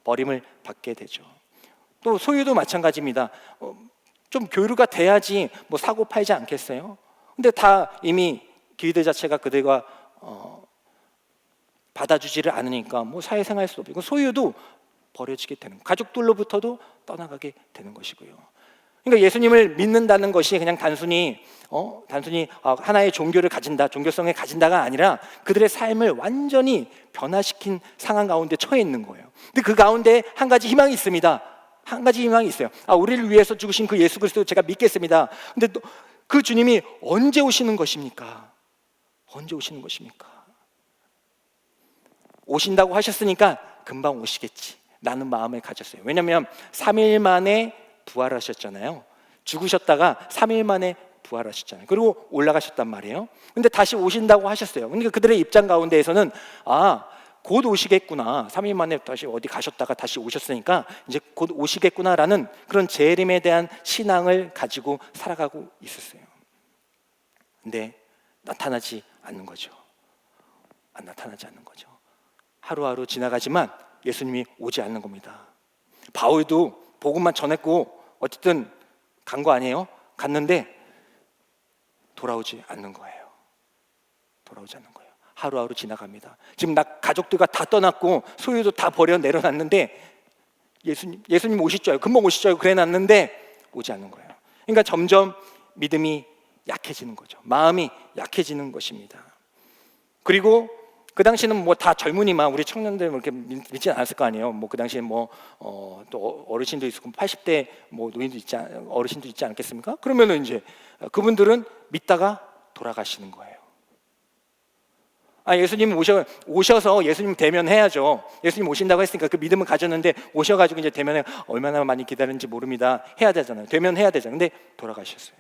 버림을 받게 되죠. 또 소유도 마찬가지입니다. 좀 교류가 돼야지 뭐 사고 팔지 않겠어요? 근데 다 이미 기회들 자체가 그들과 받아주지를 않으니까 뭐 사회생활 수 없고 소유도 버려지게 되는 거예요. 가족들로부터도 떠나가게 되는 것이고요. 그러니까 예수님을 믿는다는 것이 그냥 단순히 하나의 종교를 가진다, 종교성을 가진다가 아니라 그들의 삶을 완전히 변화시킨 상황 가운데 처해 있는 거예요. 근데 그 가운데 한 가지 희망이 있습니다. 한 가지 희망이 있어요. 우리를 위해서 죽으신 그 예수 그리스도 제가 믿겠습니다. 근데 또 그 주님이 언제 오시는 것입니까? 언제 오시는 것입니까? 오신다고 하셨으니까 금방 오시겠지 라는 마음을 가졌어요. 왜냐하면 3일 만에 부활하셨잖아요. 죽으셨다가 3일 만에 부활하셨잖아요. 그리고 올라가셨단 말이에요. 근데 다시 오신다고 하셨어요. 그러니까 그들의 입장 가운데에서는 곧 오시겠구나. 3일 만에 다시 어디 가셨다가 다시 오셨으니까 이제 곧 오시겠구나라는 그런 재림에 대한 신앙을 가지고 살아가고 있었어요. 근데 나타나지 않는 거죠. 나타나지 않는 거죠. 하루하루 지나가지만 예수님이 오지 않는 겁니다. 바울도 복음만 전했고 어쨌든 간 거 아니에요? 갔는데 돌아오지 않는 거예요. 돌아오지 않는 거예요. 하루하루 지나갑니다. 지금 가족들과 다 떠났고 소유도 다 버려 내려놨는데 예수님 오실 줄 알고 금방 오실 줄 알고 그래 놨는데 오지 않는 거예요. 그러니까 점점 믿음이 약해지는 거죠. 마음이 약해지는 것입니다. 그리고 그 당시는 뭐 다 젊은이만 우리 청년들 그렇게 믿지 않았을 거 아니에요. 뭐 그 당시에 또 어르신도 있었고 80대 뭐 노인도 어르신도 있지 않겠습니까? 그러면은 이제 그분들은 믿다가 돌아가시는 거예요. 예수님 오셔서 예수님 대면해야죠. 예수님 오신다고 했으니까 그 믿음을 가졌는데 오셔가지고 이제 대면에 얼마나 많이 기다렸는지 모릅니다. 해야 되잖아요. 대면해야 되잖아요. 근데 돌아가셨어요.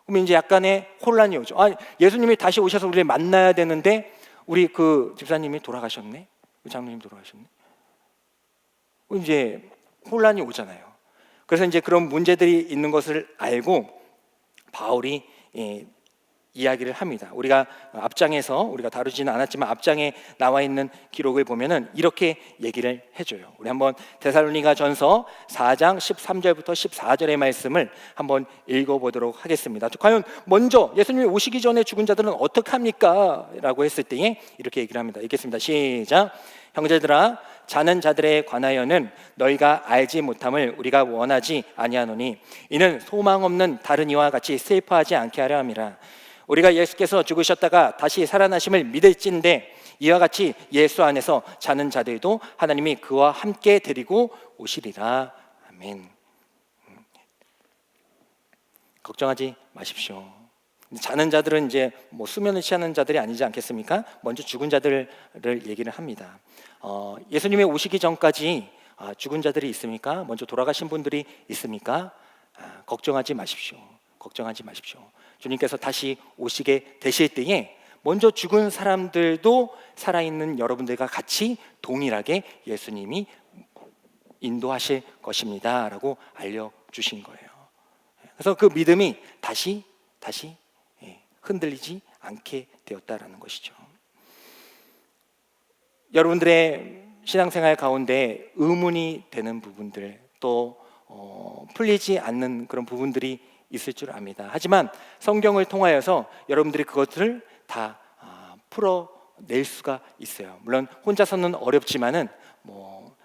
그럼 이제 약간의 혼란이 오죠. 예수님이 다시 오셔서 우리를 만나야 되는데 우리 그 집사님이 돌아가셨네? 장로님 돌아가셨네? 이제 혼란이 오잖아요. 그래서 이제 그런 문제들이 있는 것을 알고 바울이 이야기를 합니다. 우리가 앞장에서 우리가 다루지는 않았지만 앞장에 나와 있는 기록을 보면은 이렇게 얘기를 해줘요. 우리 한번 데살로니가전서 4장 13절부터 14절의 말씀을 한번 읽어보도록 하겠습니다. 과연 먼저 예수님이 오시기 전에 죽은 자들은 어떻게 합니까? 라고 했을 때에 이렇게 얘기를 합니다. 읽겠습니다. 시작. 형제들아, 자는 자들에 관하여는 너희가 알지 못함을 우리가 원하지 아니하노니 이는 소망 없는 다른 이와 같이 슬퍼하지 않게 하려 함이라. 우리가 예수께서 죽으셨다가 다시 살아나심을 믿을진데 이와 같이 예수 안에서 자는 자들도 하나님이 그와 함께 데리고 오시리라. 아멘. 걱정하지 마십시오. 자는 자들은 이제 뭐 수면을 취하는 자들이 아니지 않겠습니까? 먼저 죽은 자들을 얘기를 합니다. 예수님이 오시기 전까지 죽은 자들이 있습니까? 먼저 돌아가신 분들이 있습니까? 걱정하지 마십시오. 걱정하지 마십시오. 주님께서 다시 오시게 되실 때에 먼저 죽은 사람들도 살아있는 여러분들과 같이 동일하게 예수님이 인도하실 것입니다 라고 알려주신 거예요. 그래서 그 믿음이 다시 흔들리지 않게 되었다라는 것이죠. 여러분들의 신앙생활 가운데 의문이 되는 부분들 또 풀리지 않는 그런 부분들이 있을 줄 압니다. 하지만 성경을 통하여서 여러분들이 그것들을 다 풀어낼 수가 있어요. 물론 혼자서는 어렵지만은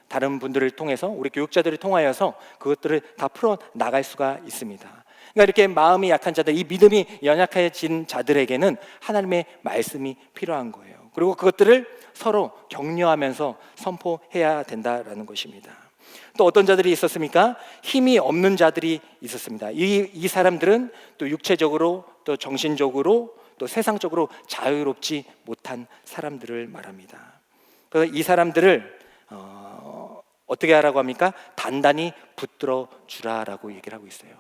다른 분들을 통해서 우리 교육자들을 통하여서 그것들을 다 풀어 나갈 수가 있습니다. 그러니까 이렇게 마음이 약한 자들, 이 믿음이 연약해진 자들에게는 하나님의 말씀이 필요한 거예요. 그리고 그것들을 서로 격려하면서 선포해야 된다라는 것입니다. 또 어떤 자들이 있었습니까? 힘이 없는 자들이 있었습니다. 이 사람들은 또 육체적으로 또 정신적으로 또 세상적으로 자유롭지 못한 사람들을 말합니다. 그래서 이 사람들을 어떻게 하라고 합니까? 단단히 붙들어 주라라고 얘기를 하고 있어요.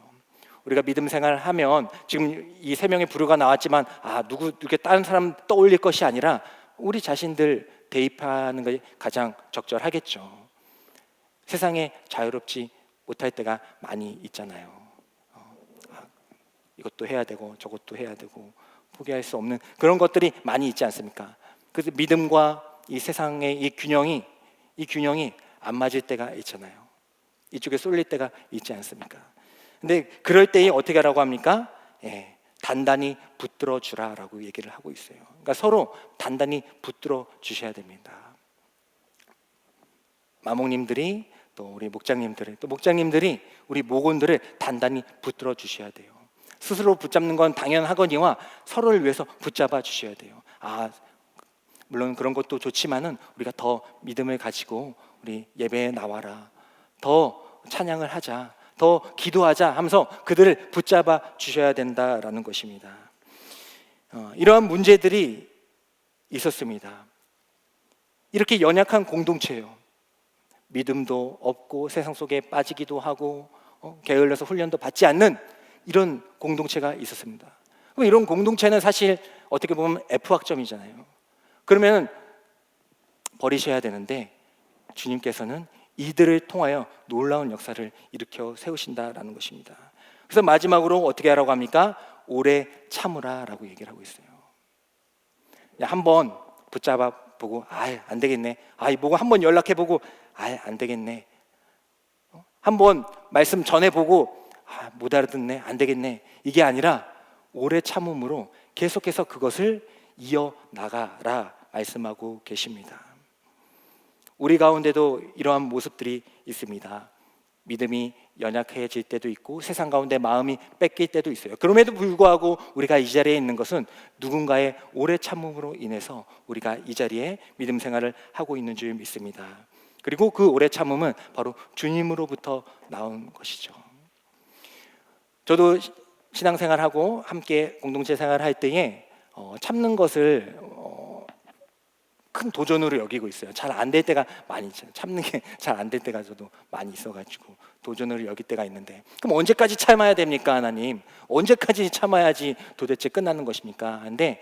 우리가 믿음 생활을 하면 지금 이 세 명의 부류가 나왔지만 누구게 다른 사람 떠올릴 것이 아니라 우리 자신들 대입하는 것이 가장 적절하겠죠. 세상에 자유롭지 못할 때가 많이 있잖아요. 이것도 해야 되고 저것도 해야 되고 포기할 수 없는 그런 것들이 많이 있지 않습니까? 그래서 믿음과 이 세상의 이 균형이 안 맞을 때가 있잖아요. 이쪽에 쏠릴 때가 있지 않습니까? 근데 그럴 때에 어떻게 하라고 합니까? 예, 단단히 붙들어 주라라고 얘기를 하고 있어요. 그러니까 서로 단단히 붙들어 주셔야 됩니다. 마목님들이 또 우리 목장님들을, 또 목장님들이 우리 목원들을 단단히 붙들어 주셔야 돼요. 스스로 붙잡는 건 당연하거니와 서로를 위해서 붙잡아 주셔야 돼요. 물론 그런 것도 좋지만은 우리가 더 믿음을 가지고 우리 예배에 나와라, 더 찬양을 하자, 더 기도하자 하면서 그들을 붙잡아 주셔야 된다라는 것입니다. 이러한 문제들이 있었습니다. 이렇게 연약한 공동체요, 믿음도 없고 세상 속에 빠지기도 하고 게을러서 훈련도 받지 않는 이런 공동체가 있었습니다. 그럼 이런 공동체는 사실 어떻게 보면 F학점이잖아요. 그러면 버리셔야 되는데 주님께서는 이들을 통하여 놀라운 역사를 일으켜 세우신다라는 것입니다. 그래서 마지막으로 어떻게 하라고 합니까? 오래 참으라라고 얘기를 하고 있어요. 한번 붙잡아 보고 안 되겠네, 뭐고 한번 연락해 보고 안 되겠네, 한번 말씀 전해 보고 못 알아듣네, 안 되겠네, 이게 아니라 오래 참음으로 계속해서 그것을 이어나가라 말씀하고 계십니다. 우리 가운데도 이러한 모습들이 있습니다. 믿음이 연약해질 때도 있고 세상 가운데 마음이 뺏길 때도 있어요. 그럼에도 불구하고 우리가 이 자리에 있는 것은 누군가의 오래 참음으로 인해서 우리가 이 자리에 믿음 생활을 하고 있는 줄 믿습니다. 그리고 그 오래 참음은 바로 주님으로부터 나온 것이죠. 저도 신앙생활하고 함께 공동체 생활할 때에 참는 것을 큰 도전으로 여기고 있어요. 잘 안 될 때가 많이 있잖아요. 참는 게 잘 안 될 때가 저도 많이 있어가지고 도전으로 여길 때가 있는데, 그럼 언제까지 참아야 됩니까, 하나님? 언제까지 참아야지 도대체 끝나는 것입니까? 근데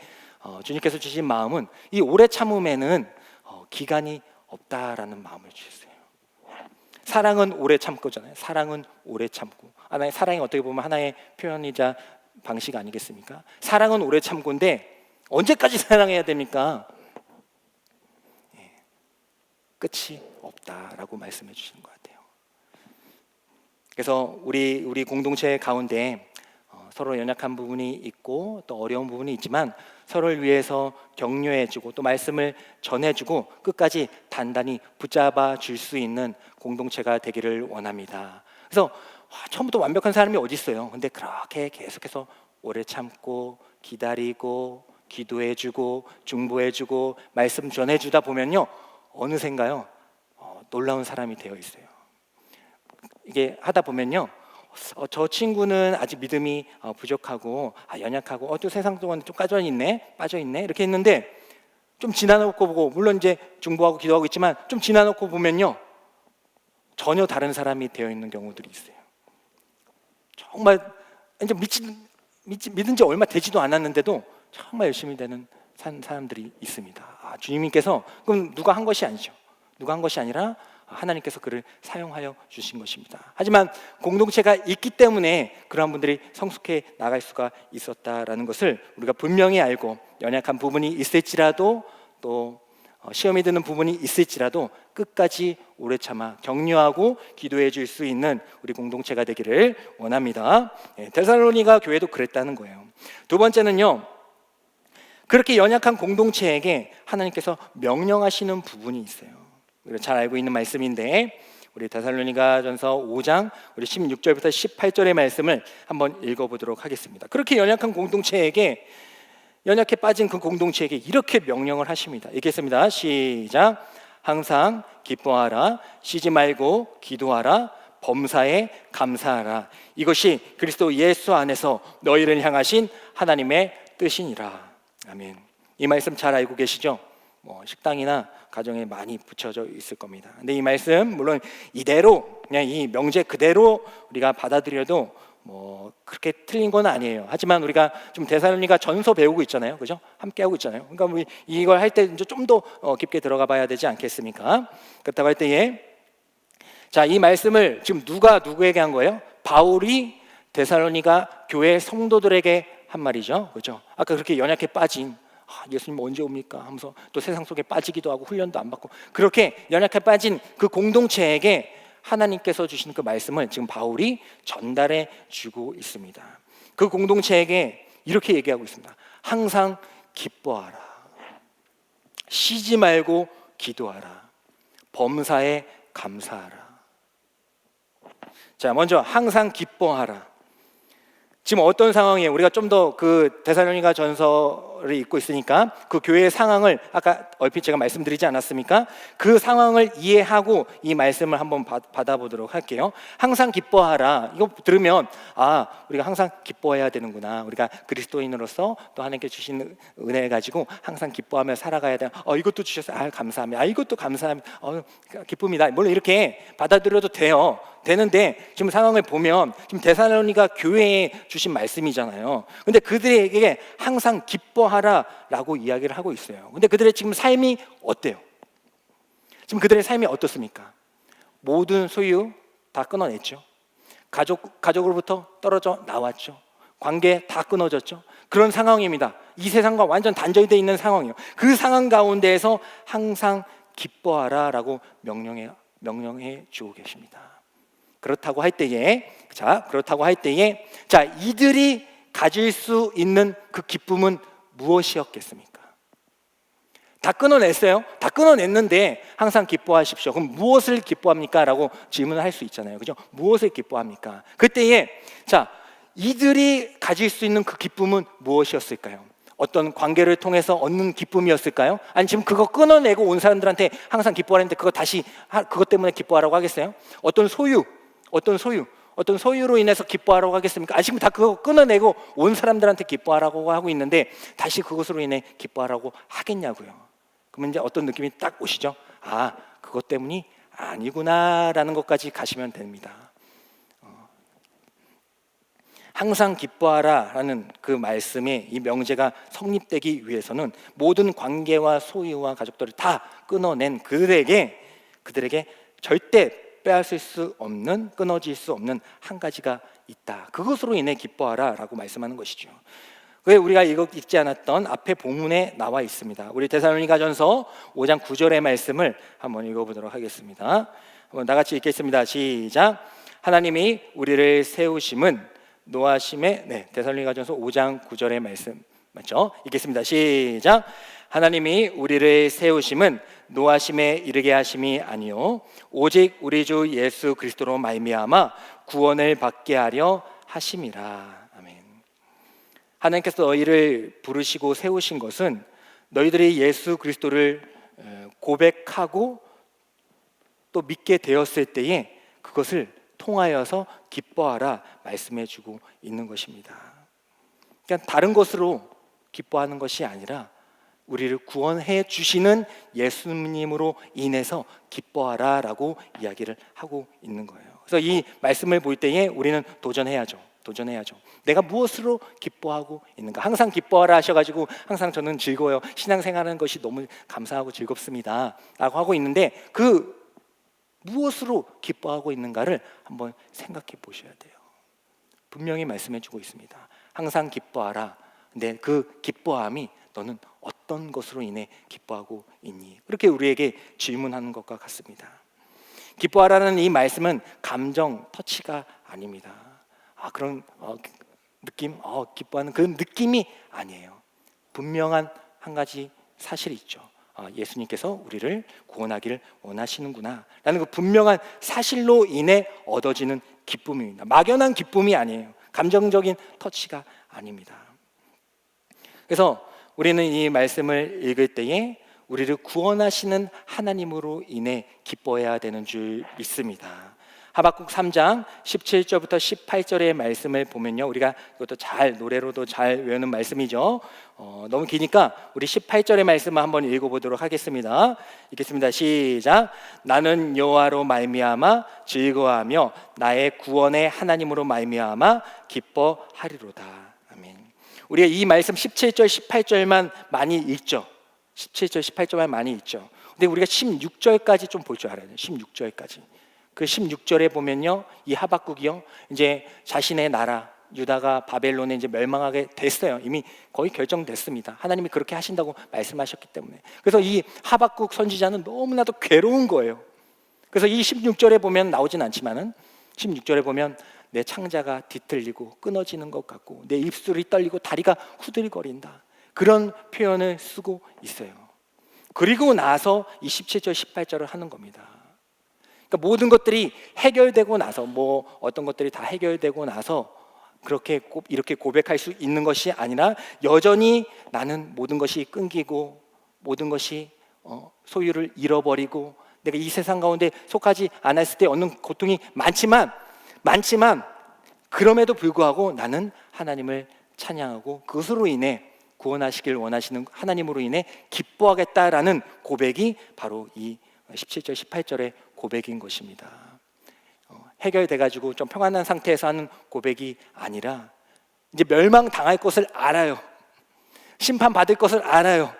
주님께서 주신 마음은 이 오래 참음에는 기간이 없다라는 마음을 주셨어요. 사랑은 오래 참고잖아요. 사랑은 오래 참고. 하나의 사랑이 어떻게 보면 하나의 표현이자 방식 아니겠습니까? 사랑은 오래 참고인데 언제까지 사랑해야 됩니까? 끝이 없다라고 말씀해 주시는 것 같아요. 그래서 우리 공동체 가운데 서로 연약한 부분이 있고 또 어려운 부분이 있지만 서로를 위해서 격려해주고 또 말씀을 전해주고 끝까지 단단히 붙잡아 줄 수 있는 공동체가 되기를 원합니다. 그래서 처음부터 완벽한 사람이 어디 있어요? 근데 그렇게 계속해서 오래 참고 기다리고 기도해주고 중보해주고 말씀 전해주다 보면요, 어느샌가요 놀라운 사람이 되어 있어요. 이게 하다 보면요, 저 친구는 아직 믿음이 부족하고 연약하고 또 세상 동안 좀 빠져있네 이렇게 했는데 좀 지나놓고 보고, 물론 이제 중보하고 기도하고 있지만 좀 지나놓고 보면요 전혀 다른 사람이 되어 있는 경우들이 있어요. 정말 이제 믿은 지 얼마 되지도 않았는데도 정말 열심히 되는 사람들이 있습니다. 주님께서 그럼 누가 한 것이 아니죠. 누가 한 것이 아니라 하나님께서 그를 사용하여 주신 것입니다. 하지만 공동체가 있기 때문에 그러한 분들이 성숙해 나갈 수가 있었다라는 것을 우리가 분명히 알고, 연약한 부분이 있을지라도 또 시험이 드는 부분이 있을지라도 끝까지 오래 참아 격려하고 기도해 줄 수 있는 우리 공동체가 되기를 원합니다. 데살로니가 교회도 그랬다는 거예요. 두 번째는요, 그렇게 연약한 공동체에게 하나님께서 명령하시는 부분이 있어요. 우리가 잘 알고 있는 말씀인데 우리 데살로니가전서 5장 우리 16절부터 18절의 말씀을 한번 읽어보도록 하겠습니다. 그렇게 연약한 공동체에게, 연약해 빠진 그 공동체에게 이렇게 명령을 하십니다. 읽겠습니다. 시작. 항상 기뻐하라, 쉬지 말고 기도하라, 범사에 감사하라. 이것이 그리스도 예수 안에서 너희를 향하신 하나님의 뜻이니라. 아멘. 이 말씀 잘 알고 계시죠? 식당이나 가정에 많이 붙여져 있을 겁니다. 근데 이 말씀 물론 이대로 그냥 이 명제 그대로 우리가 받아들여도 그렇게 틀린 건 아니에요. 하지만 우리가 좀 데살로니가 전서 배우고 있잖아요, 그죠? 함께 하고 있잖아요. 그러니까 우리 이걸 할 때 이제 좀 더 깊게 들어가 봐야 되지 않겠습니까? 그렇다고 할 때에 이 말씀을 지금 누가 누구에게 한 거예요? 바울이 데살로니가 교회 성도들에게 한 말이죠, 그죠? 아까 그렇게 연약해 빠진 예수님 언제 옵니까? 하면서 또 세상 속에 빠지기도 하고 훈련도 안 받고 그렇게 연약해 빠진 그 공동체에게 하나님께서 주신 그 말씀을 지금 바울이 전달해 주고 있습니다. 그 공동체에게 이렇게 얘기하고 있습니다. 항상 기뻐하라. 쉬지 말고 기도하라. 범사에 감사하라. 자, 먼저 항상 기뻐하라. 지금 어떤 상황이에요? 우리가 좀 더 그 데살로니가 전서를 읽고 있으니까 그 교회의 상황을 아까 얼핏 제가 말씀드리지 않았습니까? 그 상황을 이해하고 이 말씀을 한번 받아보도록 할게요. 항상 기뻐하라. 이거 들으면 우리가 항상 기뻐해야 되는구나. 우리가 그리스도인으로서 또 하나님께 주신 은혜를 가지고 항상 기뻐하며 살아가야 돼. 이것도 주셨어요. 감사합니다. 이것도 감사합니다. 기쁩니다. 물론 이렇게 받아들여도 돼요. 되는데 지금 상황을 보면 지금 데살로니가 교회에 주신 말씀이잖아요. 근데 그들에게 항상 기뻐하라라고 이야기를 하고 있어요. 근데 그들의 지금 삶이 어때요? 지금 그들의 삶이 어떻습니까? 모든 소유 다 끊어냈죠. 가족으로부터 떨어져 나왔죠. 관계 다 끊어졌죠. 그런 상황입니다. 이 세상과 완전 단절되어 있는 상황이에요. 그 상황 가운데에서 항상 기뻐하라라고 명령해 주고 계십니다. 그렇다고 할 때에 이들이 가질 수 있는 그 기쁨은 무엇이었겠습니까? 다 끊어냈어요. 다 끊어냈는데 항상 기뻐하십시오. 그럼 무엇을 기뻐합니까? 라고 질문을 할 수 있잖아요. 그죠? 무엇을 기뻐합니까? 그때에 이들이 가질 수 있는 그 기쁨은 무엇이었을까요? 어떤 관계를 통해서 얻는 기쁨이었을까요? 아니 지금 그거 끊어내고 온 사람들한테 항상 기뻐하는데 그것 때문에 기뻐하라고 하겠어요? 어떤 소유로 인해서 기뻐하라고 하겠습니까? 지금 다 그거 끊어내고 온 사람들한테 기뻐하라고 하고 있는데 다시 그것으로 인해 기뻐하라고 하겠냐고요. 그러면 이제 어떤 느낌이 딱 오시죠? 그것 때문이 아니구나라는 것까지 가시면 됩니다. 항상 기뻐하라라는 그 말씀의 이 명제가 성립되기 위해서는 모든 관계와 소유와 가족들을 다 끊어낸 그들에게 절대 빼앗을 수 없는, 끊어질 수 없는 한 가지가 있다. 그것으로 인해 기뻐하라라고 말씀하는 것이죠. 왜 우리가 읽지 않았던 앞에 본문에 나와 있습니다. 우리 데살로니가전서 5장 9절의 말씀을 한번 읽어보도록 하겠습니다. 한번 다 같이 읽겠습니다. 시작. 하나님이 우리를 세우심은 노하심에 데살로니가전서 5장 9절의 말씀 맞죠? 읽겠습니다. 시작. 하나님이 우리를 세우심은 노하심에 이르게 하심이 아니요 오직 우리 주 예수 그리스도로 말미암아 구원을 받게 하려 하심이라. 아멘. 하나님께서 너희를 부르시고 세우신 것은 너희들이 예수 그리스도를 고백하고 또 믿게 되었을 때에 그것을 통하여서 기뻐하라 말씀해 주고 있는 것입니다. 그러니까 다른 것으로 기뻐하는 것이 아니라 우리를 구원해 주시는 예수님으로 인해서 기뻐하라라고 이야기를 하고 있는 거예요. 그래서 이 말씀을 볼 때에 우리는 도전해야죠. 내가 무엇으로 기뻐하고 있는가? 항상 기뻐하라 하셔가지고 항상 저는 즐거워요. 신앙생활하는 것이 너무 감사하고 즐겁습니다 라고 하고 있는데 그 무엇으로 기뻐하고 있는가를 한번 생각해 보셔야 돼요. 분명히 말씀해 주고 있습니다. 항상 기뻐하라. 근데 그 기뻐함이 너는 어떤 것으로 인해 기뻐하고 있니? 그렇게 우리에게 질문하는 것과 같습니다. 기뻐하라는 이 말씀은 감정 터치가 아닙니다. 그런 느낌, 기뻐하는 그런 느낌이 아니에요. 분명한 한 가지 사실이 있죠. 예수님께서 우리를 구원하기를 원하시는구나 라는 그 분명한 사실로 인해 얻어지는 기쁨입니다. 막연한 기쁨이 아니에요. 감정적인 터치가 아닙니다. 그래서 우리는 이 말씀을 읽을 때에 우리를 구원하시는 하나님으로 인해 기뻐해야 되는 줄 믿습니다. 하박국 3장 17절부터 18절의 말씀을 보면요, 우리가 이것도 노래로도 잘 외우는 말씀이죠. 너무 기니까 우리 18절의 말씀을 한번 읽어보도록 하겠습니다. 읽겠습니다. 시작. 나는 여호와로 말미암아 즐거워하며 나의 구원의 하나님으로 말미암아 기뻐하리로다. 아멘. 우리가 이 말씀 17절 18절만 많이 읽죠. 17절 18절만 많이 읽죠. 근데 우리가 16절까지 좀 볼 줄 알아야 돼요. 16절까지. 그 16절에 보면요, 이 하박국이요, 이제 자신의 나라 유다가 바벨론에 이제 멸망하게 됐어요. 이미 거의 결정됐습니다. 하나님이 그렇게 하신다고 말씀하셨기 때문에. 그래서 이 하박국 선지자는 너무나도 괴로운 거예요. 그래서 이 16절에 보면 나오진 않지만은 16절에 보면 내 창자가 뒤틀리고 끊어지는 것 같고 내 입술이 떨리고 다리가 후들거린다. 그런 표현을 쓰고 있어요. 그리고 나서 이 17절, 18절을 하는 겁니다. 그러니까 모든 것들이 해결되고 나서 어떤 것들이 다 해결되고 나서 그렇게 이렇게 고백할 수 있는 것이 아니라 여전히 나는 모든 것이 끊기고 모든 것이 소유를 잃어버리고 내가 이 세상 가운데 속하지 않았을 때 얻는 고통이 많지만 그럼에도 불구하고 나는 하나님을 찬양하고 그것으로 인해 구원하시길 원하시는 하나님으로 인해 기뻐하겠다라는 고백이 바로 이 17절 18절의 고백인 것입니다. 해결돼가지고 좀 평안한 상태에서 하는 고백이 아니라 이제 멸망당할 것을 알아요. 심판받을 것을 알아요.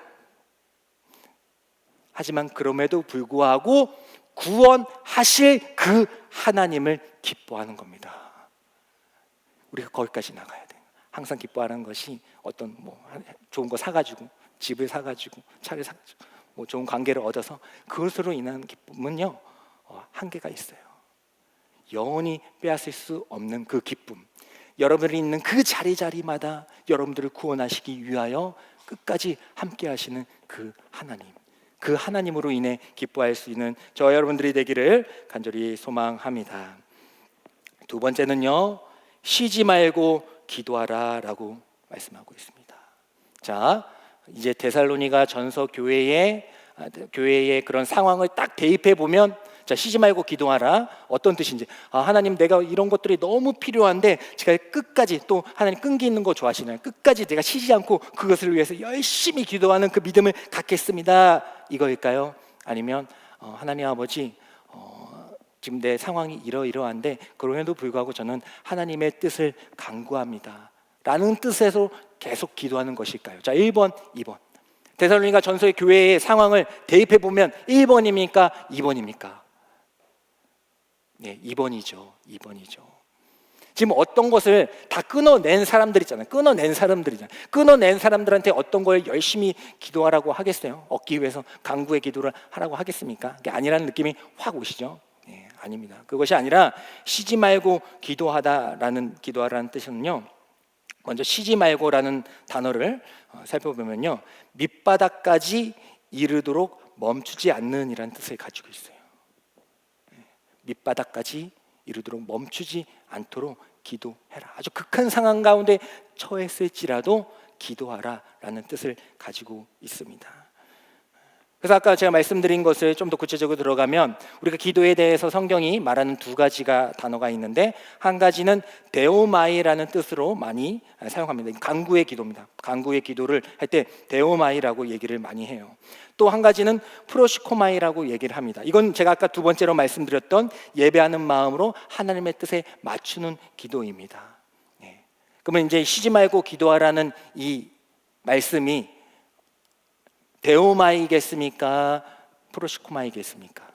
하지만 그럼에도 불구하고 구원하실 그 하나님을 기뻐하는 겁니다. 우리가 거기까지 나가야 돼요. 항상 기뻐하는 것이 어떤 좋은 거 사가지고 집을 사가지고 차를 사가지고 좋은 관계를 얻어서 그것으로 인한 기쁨은요 한계가 있어요. 영원히 빼앗을 수 없는 그 기쁨, 여러분들이 있는 그 자리마다 여러분들을 구원하시기 위하여 끝까지 함께 하시는 그 하나님, 그 하나님으로 인해 기뻐할 수 있는 저 여러분들이 되기를 간절히 소망합니다. 두 번째는요, 쉬지 말고 기도하라 라고 말씀하고 있습니다. 자, 이제 데살로니가 전서 교회의 그런 상황을 딱 대입해 보면, 자, 쉬지 말고 기도하라 어떤 뜻인지, 하나님 내가 이런 것들이 너무 필요한데 제가 끝까지, 또 하나님 끈기 있는 거 좋아하시나요? 끝까지 내가 쉬지 않고 그것을 위해서 열심히 기도하는 그 믿음을 갖겠습니다, 이거일까요? 아니면 하나님 아버지, 지금 내 상황이 이러한데 그럼에도 불구하고 저는 하나님의 뜻을 간구합니다 라는 뜻에서 계속 기도하는 것일까요? 자, 1번, 2번. 데살로니가 전서의 교회의 상황을 대입해 보면 1번입니까? 2번입니까? 네, 2번이죠. 지금 어떤 것을 다 끊어낸 사람들 있잖아요. 끊어낸 사람들한테 어떤 걸 열심히 기도하라고 하겠어요? 얻기 위해서 간구의 기도를 하라고 하겠습니까? 그게 아니라는 느낌이 확 오시죠? 네, 아닙니다. 그것이 아니라 쉬지 말고 기도하라는 뜻은요, 먼저 쉬지 말고라는 단어를 살펴보면요, 밑바닥까지 이르도록 멈추지 않는 이라는 뜻을 가지고 있어요. 밑바닥까지 이르도록 멈추지 않도록 기도해라. 아주 극한 상황 가운데 처했을지라도 기도하라 라는 뜻을 가지고 있습니다. 그래서 아까 제가 말씀드린 것을 좀 더 구체적으로 들어가면, 우리가 기도에 대해서 성경이 말하는 두 가지가 단어가 있는데, 한 가지는 데오마이라는 뜻으로 많이 사용합니다. 간구의 기도입니다. 간구의 기도를 할 때 데오마이라고 얘기를 많이 해요. 또 한 가지는 프로시코마이라고 얘기를 합니다. 이건 제가 아까 두 번째로 말씀드렸던 예배하는 마음으로 하나님의 뜻에 맞추는 기도입니다. 네. 그러면 이제 쉬지 말고 기도하라는 이 말씀이 데오마이겠습니까? 프로시코마이겠습니까?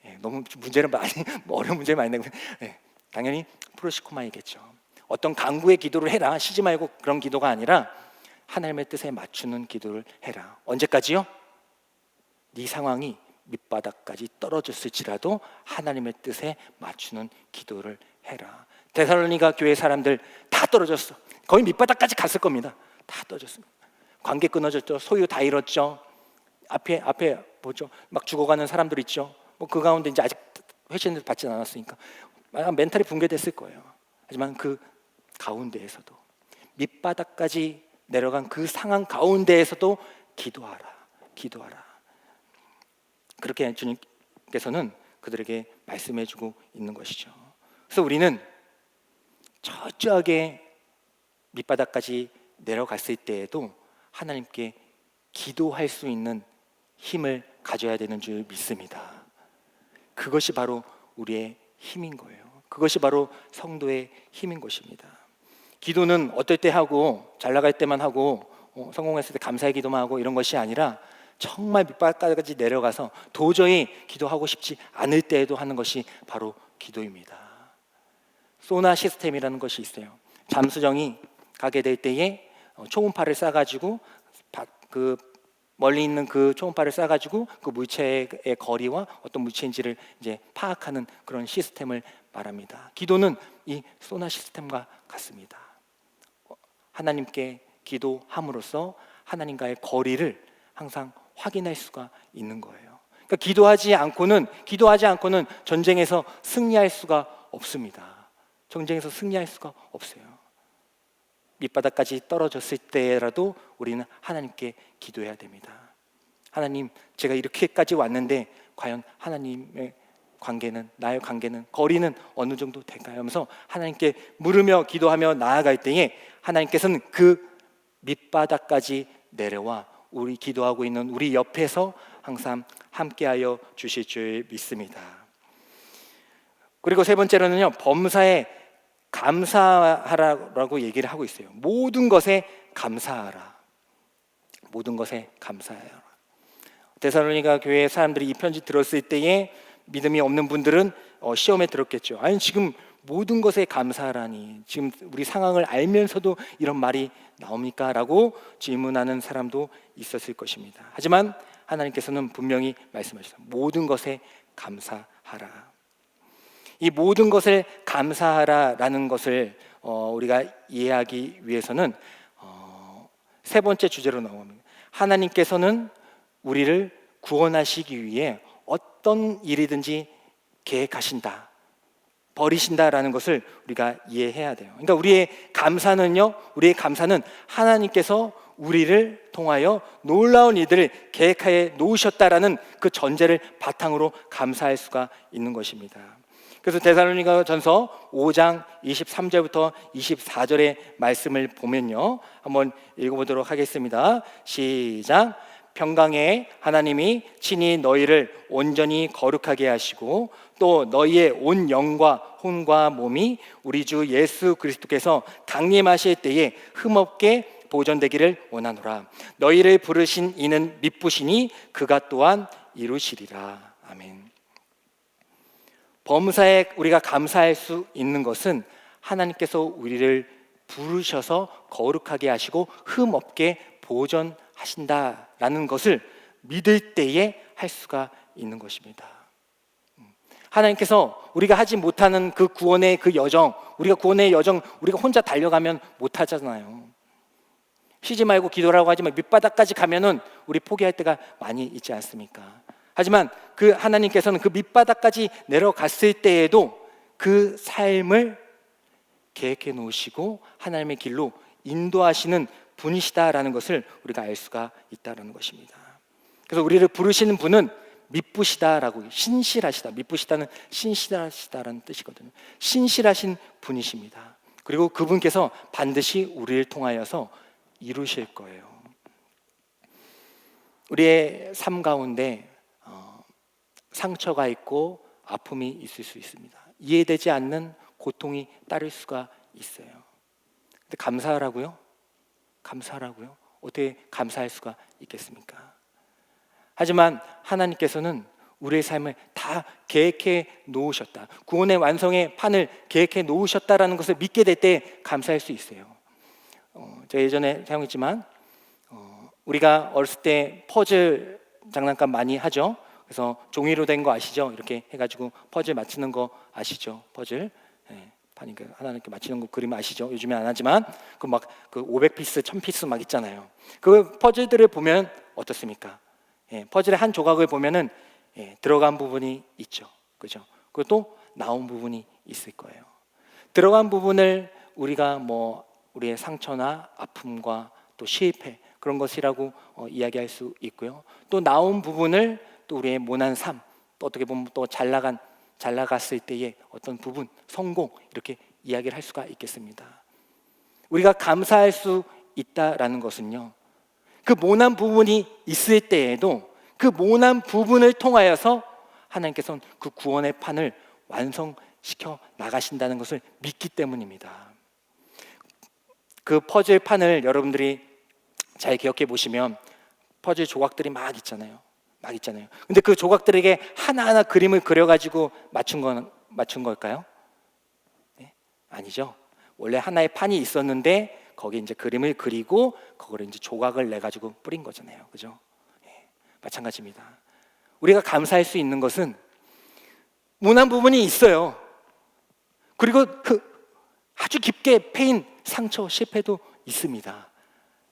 예, 너무 문제를 많이 어려운 문제를 많이 내고, 당연히 프로시코마이겠죠. 어떤 간구의 기도를 해라, 쉬지 말고 그런 기도가 아니라 하나님의 뜻에 맞추는 기도를 해라. 언제까지요? 네 상황이 밑바닥까지 떨어졌을지라도 하나님의 뜻에 맞추는 기도를 해라. 데살로니가 교회 사람들 다 떨어졌어. 거의 밑바닥까지 갔을 겁니다. 다 떨어졌습니다. 관계 끊어졌죠. 소유 다 잃었죠. 앞에 뭐죠? 막 죽어가는 사람들 있죠. 그 가운데 이제 아직 회신을 받지 않았으니까 멘탈이 붕괴됐을 거예요. 하지만 그 가운데에서도, 밑바닥까지 내려간 그 상황 가운데에서도 기도하라. 그렇게 주님께서는 그들에게 말씀해주고 있는 것이죠. 그래서 우리는 철저하게 밑바닥까지 내려갔을 때에도 하나님께 기도할 수 있는 힘을 가져야 되는 줄 믿습니다. 그것이 바로 우리의 힘인 거예요. 그것이 바로 성도의 힘인 것입니다. 기도는 어떨 때 하고, 잘 나갈 때만 하고, 성공했을 때 감사의 기도만 하고 이런 것이 아니라 정말 밑바닥까지 내려가서 도저히 기도하고 싶지 않을 때에도 하는 것이 바로 기도입니다. 소나 시스템이라는 것이 있어요. 잠수정이 가게 될 때에 초음파를 쏴가지고 멀리 있는 그 초음파를 쏴가지고 그 물체의 거리와 어떤 물체인지를 이제 파악하는 그런 시스템을 말합니다. 기도는 이 소나 시스템과 같습니다. 하나님께 기도함으로써 하나님과의 거리를 항상 확인할 수가 있는 거예요. 그러니까 기도하지 않고는 전쟁에서 승리할 수가 없습니다. 전쟁에서 승리할 수가 없어요. 밑바닥까지 떨어졌을 때라도 우리는 하나님께 기도해야 됩니다. 하나님, 제가 이렇게까지 왔는데 과연 하나님의 관계는, 나의 관계는, 거리는 어느 정도 될까요? 하면서 하나님께 물으며 기도하며 나아갈 때에 하나님께서는 그 밑바닥까지 내려와 우리 기도하고 있는 우리 옆에서 항상 함께하여 주실 줄 믿습니다. 그리고 세 번째로는요, 범사에 감사하라고 얘기를 하고 있어요. 모든 것에 감사하라. 모든 것에 감사하라. 데살로니가 교회 사람들이 이 편지 들었을 때에 믿음이 없는 분들은 시험에 들었겠죠. 아니, 지금 모든 것에 감사하라니, 지금 우리 상황을 알면서도 이런 말이 나옵니까? 라고 질문하는 사람도 있었을 것입니다. 하지만 하나님께서는 분명히 말씀하셨어요. 모든 것에 감사하라. 이 모든 것을 감사하라라는 것을 우리가 이해하기 위해서는 세 번째 주제로 나옵니다. 하나님께서는 우리를 구원하시기 위해 어떤 일이든지 계획하신다, 버리신다라는 것을 우리가 이해해야 돼요. 그러니까 우리의 감사는 하나님께서 우리를 통하여 놀라운 일들을 계획하여 놓으셨다라는 그 전제를 바탕으로 감사할 수가 있는 것입니다. 그래서 데살로니가 전서 5장 23절부터 24절의 말씀을 보면요, 한번 읽어보도록 하겠습니다. 시작. 평강의 하나님이 친히 너희를 온전히 거룩하게 하시고 또 너희의 온 영과 혼과 몸이 우리 주 예수 그리스도께서 강림하실 때에 흠없게 보존되기를 원하노라. 너희를 부르신 이는 미쁘시니 그가 또한 이루시리라. 아멘. 범사에 우리가 감사할 수 있는 것은 하나님께서 우리를 부르셔서 거룩하게 하시고 흠없게 보존하신다라는 것을 믿을 때에 할 수가 있는 것입니다. 하나님께서 우리가 하지 못하는 그 구원의 그 여정, 우리가 혼자 달려가면 못하잖아요. 쉬지 말고 기도라고 하지만 밑바닥까지 가면은 우리 포기할 때가 많이 있지 않습니까? 하지만 그 하나님께서는 그 밑바닥까지 내려갔을 때에도 그 삶을 계획해 놓으시고 하나님의 길로 인도하시는 분이시다라는 것을 우리가 알 수가 있다는 것입니다. 그래서 우리를 부르시는 분은 미쁘시다라고, 신실하시다, 미쁘시다는 신실하시다라는 뜻이거든요. 신실하신 분이십니다. 그리고 그분께서 반드시 우리를 통하여서 이루실 거예요. 우리의 삶 가운데 상처가 있고 아픔이 있을 수 있습니다. 이해되지 않는 고통이 따를 수가 있어요. 근데 감사하라고요? 어떻게 감사할 수가 있겠습니까? 하지만 하나님께서는 우리의 삶을 다 계획해 놓으셨다, 구원의 완성의 판을 계획해 놓으셨다라는 것을 믿게 될 때 감사할 수 있어요. 제가 예전에 사용했지만 우리가 어렸을 때 퍼즐 장난감 많이 하죠. 그래서 종이로 된 거 아시죠? 이렇게 해가지고 퍼즐 맞추는 거 아시죠? 퍼즐, 판이 하나 이렇게 맞추는 거 그림 아시죠? 요즘엔 안 하지만 그 500피스, 1000피스 막 있잖아요. 그 퍼즐들을 보면 어떻습니까? 퍼즐의 한 조각을 보면은 들어간 부분이 있죠, 그죠? 그리고 또 나온 부분이 있을 거예요. 들어간 부분을 우리가 우리의 상처나 아픔과 또 실패, 그런 것이라고 이야기할 수 있고요. 또 나온 부분을 또 우리의 모난 삶, 또 어떻게 보면 또 잘 나갔을 때의 어떤 부분, 성공, 이렇게 이야기를 할 수가 있겠습니다. 우리가 감사할 수 있다라는 것은요, 그 모난 부분이 있을 때에도 그 모난 부분을 통하여서 하나님께서는 그 구원의 판을 완성시켜 나가신다는 것을 믿기 때문입니다. 그 퍼즐 판을 여러분들이 잘 기억해 보시면 퍼즐 조각들이 막 있잖아요. 근데 그 조각들에게 하나하나 그림을 그려가지고 맞춘 걸까요? 네? 아니죠. 원래 하나의 판이 있었는데 거기에 이제 그림을 그리고 그거를 이제 조각을 내 가지고 뿌린 거잖아요, 그죠? 마찬가지입니다. 우리가 감사할 수 있는 것은 무난 부분이 있어요. 그리고 아주 깊게 패인 상처, 실패도 있습니다.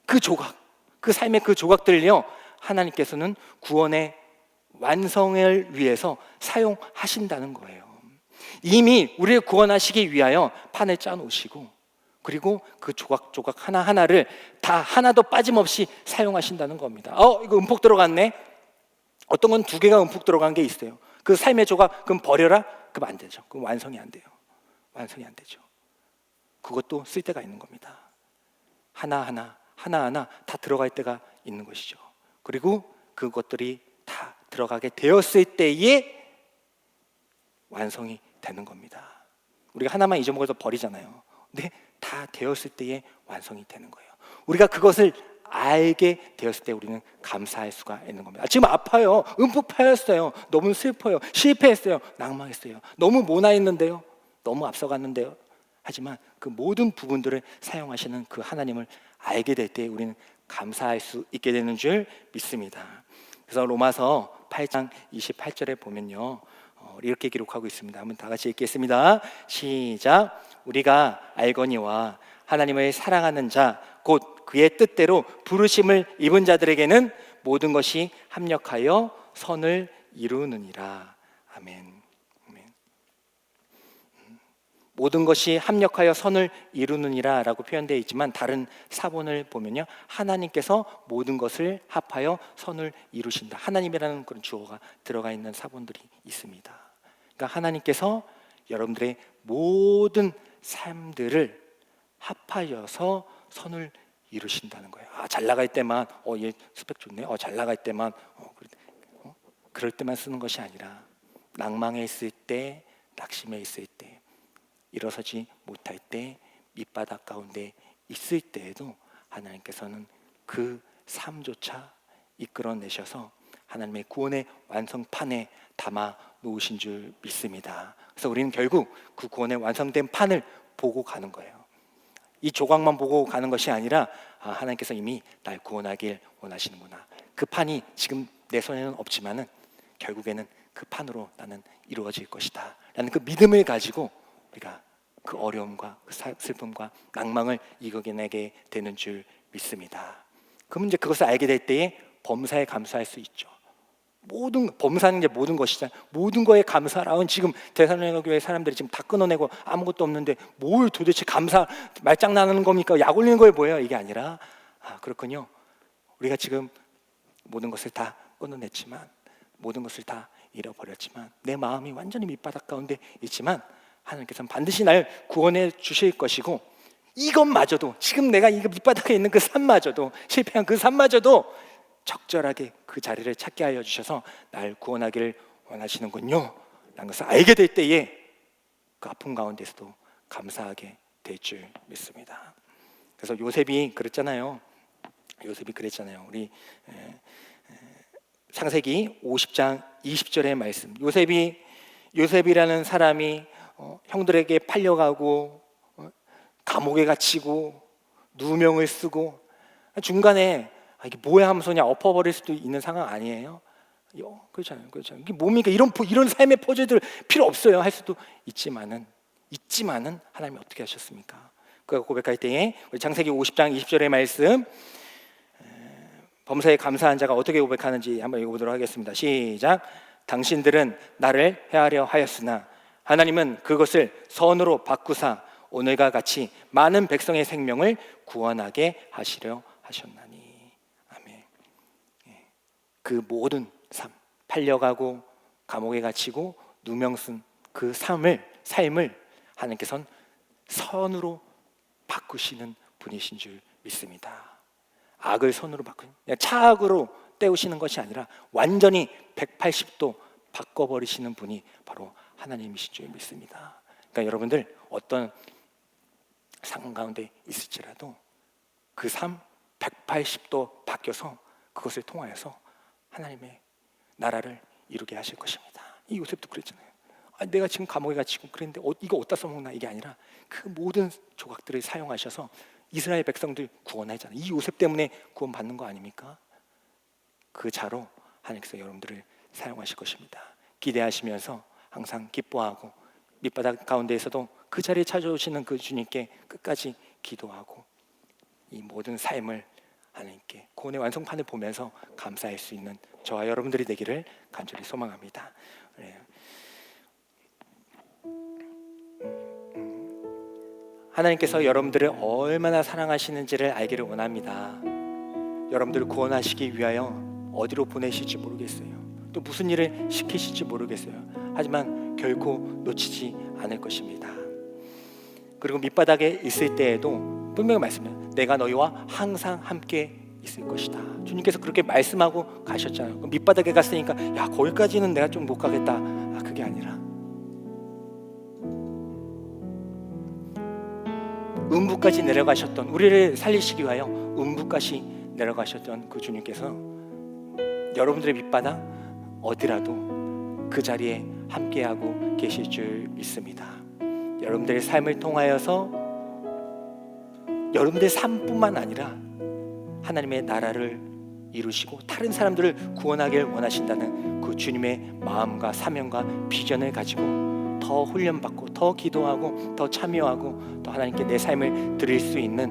그 조각, 그 삶의 그 조각들을요, 하나님께서는 구원의 완성을 위해서 사용하신다는 거예요. 이미 우리를 구원하시기 위하여 판을 짜놓으시고, 그리고 그 조각조각 하나하나를 다 하나도 빠짐없이 사용하신다는 겁니다. 이거 움푹 들어갔네? 어떤 건 2개가 움푹 들어간 게 있어요. 그 삶의 조각, 그럼 버려라? 그럼 안 되죠. 그럼 완성이 안 돼요. 완성이 안 되죠. 그것도 쓸 때가 있는 겁니다. 하나하나 다 들어갈 때가 있는 것이죠. 그리고 그것들이 다 들어가게 되었을 때에 완성이 되는 겁니다. 우리가 하나만 잊어먹어서 버리잖아요. 근데 다 되었을 때에 완성이 되는 거예요. 우리가 그것을 알게 되었을 때 우리는 감사할 수가 있는 겁니다. 지금 아파요. 움푹 파였어요. 너무 슬퍼요. 실패했어요. 낭망했어요. 너무 모나했는데요. 너무 앞서갔는데요. 하지만 그 모든 부분들을 사용하시는 그 하나님을 알게 될 때 우리는 감사할 수 있게 되는 줄 믿습니다. 그래서 로마서 8장 28절에 보면요, 이렇게 기록하고 있습니다. 한번 다 같이 읽겠습니다. 시작. 우리가 알거니와 하나님을 사랑하는 자 곧 그의 뜻대로 부르심을 입은 자들에게는 모든 것이 합력하여 선을 이루느니라. 아멘. 모든 것이 합력하여 선을 이루느니라 라고 표현되어 있지만, 다른 사본을 보면요, 하나님께서 모든 것을 합하여 선을 이루신다, 하나님이라는 그런 주어가 들어가 있는 사본들이 있습니다. 그러니까 하나님께서 여러분들의 모든 삶들을 합하여서 선을 이루신다는 거예요. 잘 나갈 때만 얘 스펙 좋네. 잘 나갈 때만 그럴 때만 쓰는 것이 아니라, 낭망에 있을 때, 낙심에 있을 때, 일어서지 못할 때, 밑바닥 가운데 있을 때에도 하나님께서는 그 삶조차 이끌어내셔서 하나님의 구원의 완성판에 담아 놓으신 줄 믿습니다. 그래서 우리는 결국 그 구원의 완성된 판을 보고 가는 거예요. 이 조각만 보고 가는 것이 아니라, 하나님께서 이미 날 구원하길 원하시는구나. 그 판이 지금 내 손에는 없지만은 결국에는 그 판으로 나는 이루어질 것이다 라는 그 믿음을 가지고 우리가 그 어려움과 그 슬픔과 낭망을 이겨내게 되는 줄 믿습니다. 그럼 이제 그것을 알게 될 때에 범사에 감사할 수 있죠. 범사는 이제 모든 것이잖아요. 모든 거에 감사라운, 지금 데살로니가 교회 사람들이 지금 다 끊어내고 아무것도 없는데 뭘 도대체 감사 말장난하는 겁니까? 약 올리는 거에 뭐예요? 이게 아니라, 그렇군요. 우리가 지금 모든 것을 다 끊어냈지만, 모든 것을 다 잃어버렸지만, 내 마음이 완전히 밑바닥 가운데 있지만 하나님께서는 반드시 날 구원해 주실 것이고, 이것마저도, 지금 내가 이 밑바닥에 있는 그 산마저도, 실패한 그 산마저도 적절하게 그 자리를 찾게 하여 주셔서 날 구원하기를 원하시는군요 라는 것을 알게 될 때에 그 아픔 가운데서도 감사하게 될 줄 믿습니다. 그래서 요셉이 그랬잖아요. 우리 창세기 50장 20절의 말씀, 요셉이라는 사람이 형들에게 팔려가고 감옥에 gat히고 누명을 쓰고, 중간에 이게 뭐야 하면서 그냥 엎어버릴 수도 있는 상황 아니에요? 그렇잖아요. 이게 뭡니까? 이런 삶의 포즈들 필요 없어요 할 수도 있지만은 하나님이 어떻게 하셨습니까? 그가 고백할 때에 우리 창세기 50장 20절의 말씀, 범사에 감사한 자가 어떻게 고백하는지 한번 읽어보도록 하겠습니다. 시작. 당신들은 나를 해하려 하였으나 하나님은 그것을 선으로 바꾸사 오늘과 같이 많은 백성의 생명을 구원하게 하시려 하셨나니. 아멘. 그 모든 삶, 팔려가고 감옥에 갇히고 누명 쓴 그 삶을 하나님께서는 선으로 바꾸시는 분이신 줄 믿습니다. 악을 선으로 바꾸는, 그냥 차악으로 때우시는 것이 아니라 완전히 180도 바꿔버리시는 분이 바로 하나님이신 줄 믿습니다. 그러니까 여러분들 어떤 상황 가운데 있을지라도 그 삶 180도 바뀌어서 그것을 통하여서 하나님의 나라를 이루게 하실 것입니다. 이 요셉도 그랬잖아요. 내가 지금 감옥에 갇히고 그랬는데 이거 어디다 써먹나, 이게 아니라 그 모든 조각들을 사용하셔서 이스라엘 백성들 구원하잖아요. 이 요셉 때문에 구원받는 거 아닙니까? 그 자로 하나님께서 여러분들을 사용하실 것입니다. 기대하시면서 항상 기뻐하고 밑바닥 가운데에서도 그 자리에 찾아오시는 그 주님께 끝까지 기도하고 이 모든 삶을 하나님께 구원의 완성판을 보면서 감사할 수 있는 저와 여러분들이 되기를 간절히 소망합니다. 하나님께서 여러분들을 얼마나 사랑하시는지를 알기를 원합니다. 여러분들을 구원하시기 위하여 어디로 보내실지 모르겠어요. 또 무슨 일을 시키실지 모르겠어요. 하지만 결코 놓치지 않을 것입니다. 그리고 밑바닥에 있을 때에도 분명히 말씀해요. 내가 너희와 항상 함께 있을 것이다. 주님께서 그렇게 말씀하고 가셨잖아요. 밑바닥에 갔으니까 야 거기까지는 내가 좀 못 가겠다. 그게 아니라 음부까지 내려가셨던, 우리를 살리시기 위하여 음부까지 내려가셨던 그 주님께서 여러분들의 밑바닥 어디라도 그 자리에 함께하고 계실 줄 믿습니다. 여러분들의 삶을 통하여서 여러분들의 삶뿐만 아니라 하나님의 나라를 이루시고 다른 사람들을 구원하길 원하신다는 그 주님의 마음과 사명과 비전을 가지고 더 훈련받고 더 기도하고 더 참여하고 또 하나님께 내 삶을 드릴 수 있는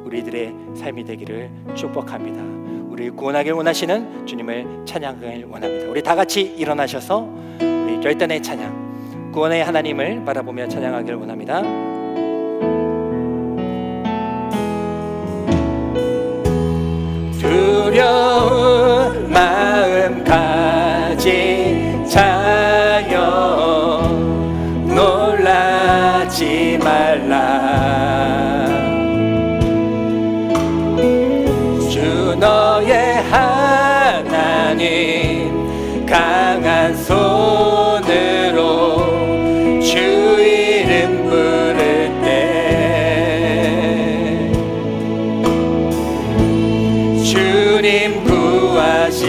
우리들의 삶이 되기를 축복합니다. 우리를 구원하길 원하시는 주님을 찬양하길 원합니다. 우리 다 같이 일어나셔서 우리 결단의 찬양, 구원의 하나님을 바라보며 찬양하길 원합니다. 두려운 마음 가지 자여 놀라지 말라. 주 너의 하나님 강한 손으로 주 이름 부를 때 주님 구하시리.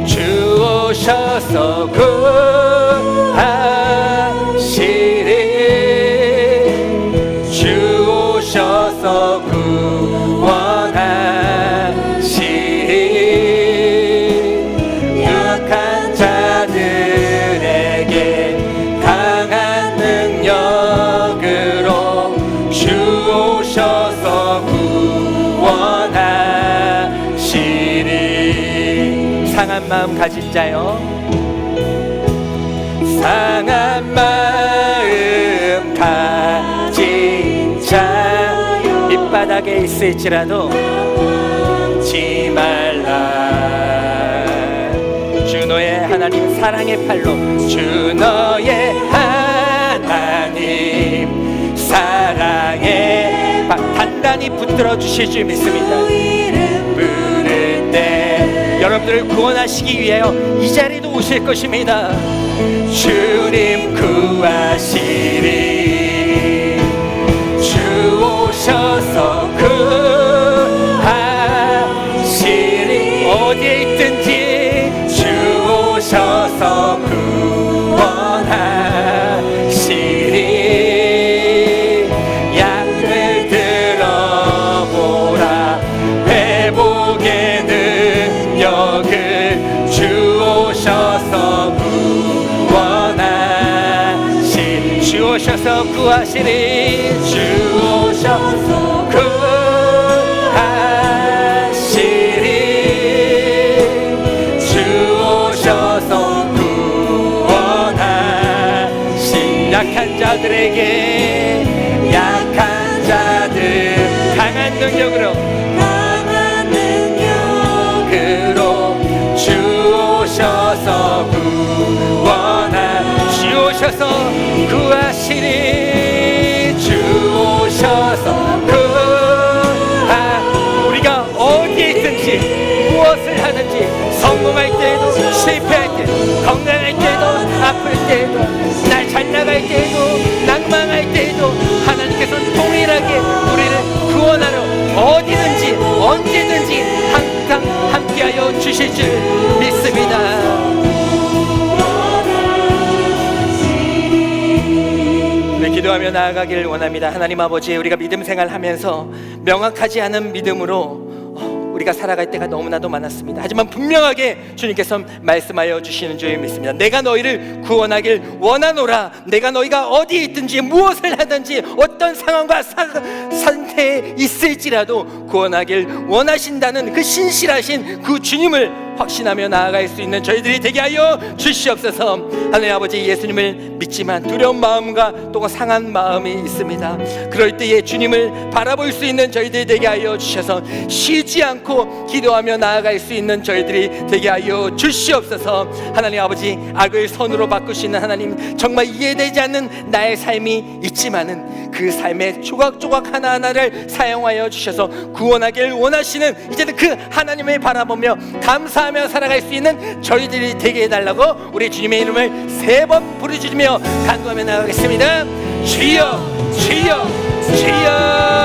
주 오셔서 구하시리. 주 오셔서 구원하시리. 약한 자들에게 강한 능력으로 주 오셔서 구원하시리. 상한 마음 가진 자요, 상한 마음 가진 자, 밑바닥에 있을지라도 지 말라. 주 너의 하나님 사랑의 팔로, 주 너의 하나님 사랑의 팔 단단히 붙들어 주실 줄 믿습니다. 부를 때 여러분들을 구원하시기 위하여 이 자리도 오실 것입니다. 주님 구하시리. 주 오셔서 구하시리. 어디에 있든지 주 오셔서 구원하시리. 양을 들어보라. 회복의 능력을 주 오셔서 구원하시리. 주 오셔서 구하시리. 주 오셔서 구하시리. 주 오셔서 구원하시리. 약한 자들에게, 약한 자들 강한 능력으로 주 오셔서 구원하. 주 오셔서 구하시리. 주 오셔서 구하. 우리가 어디에 있든지 무엇을 하든지 성공할 때에도 실패할 때도 건강할 때도 아플 때도 날 잘 나갈 때도 낭망할 때도 하나님께서는 동일하게 우리를 구원하러 어디든지 언제든지 항상 함께하여 주실 줄 믿습니다. 네, 기도하며 나아가길 원합니다. 하나님 아버지, 우리가 믿음 생활하면서 명확하지 않은 믿음으로 우리가 살아갈 때가 너무나도 많았습니다. 하지만 분명하게 주님께서 말씀하여 주시는 줄 믿습니다. 내가 너희를 구원하길 원하노라. 내가 너희가 어디에 있든지 무엇을 하든지 어떤 상황과 상태에 있을지라도 구원하길 원하신다는 그 신실하신 그 주님을 확신하며 나아갈 수 있는 저희들이 되게 하여 주시옵소서. 하나님 아버지, 예수님을 믿지만 두려운 마음과 또 상한 마음이 있습니다. 그럴 때에 주님을 바라볼 수 있는 저희들이 되게 하여 주셔서 쉬지 않고 기도하며 나아갈 수 있는 저희들이 되게 하여 주시옵소서. 하나님 아버지, 악을 선으로 바꾸시는 하나님, 정말 이해되지 않는 나의 삶이 있지만은 그 삶의 조각조각 하나하나를 사용하여 주셔서 구원하길 원하시는 이제는 그 하나님을 바라보며 감사하며 살아갈 수 있는 저희들이 되게 해달라고 우리 주님의 이름을 3번 부르짖으며 간구하며 나가겠습니다. 주여, 주여, 주여.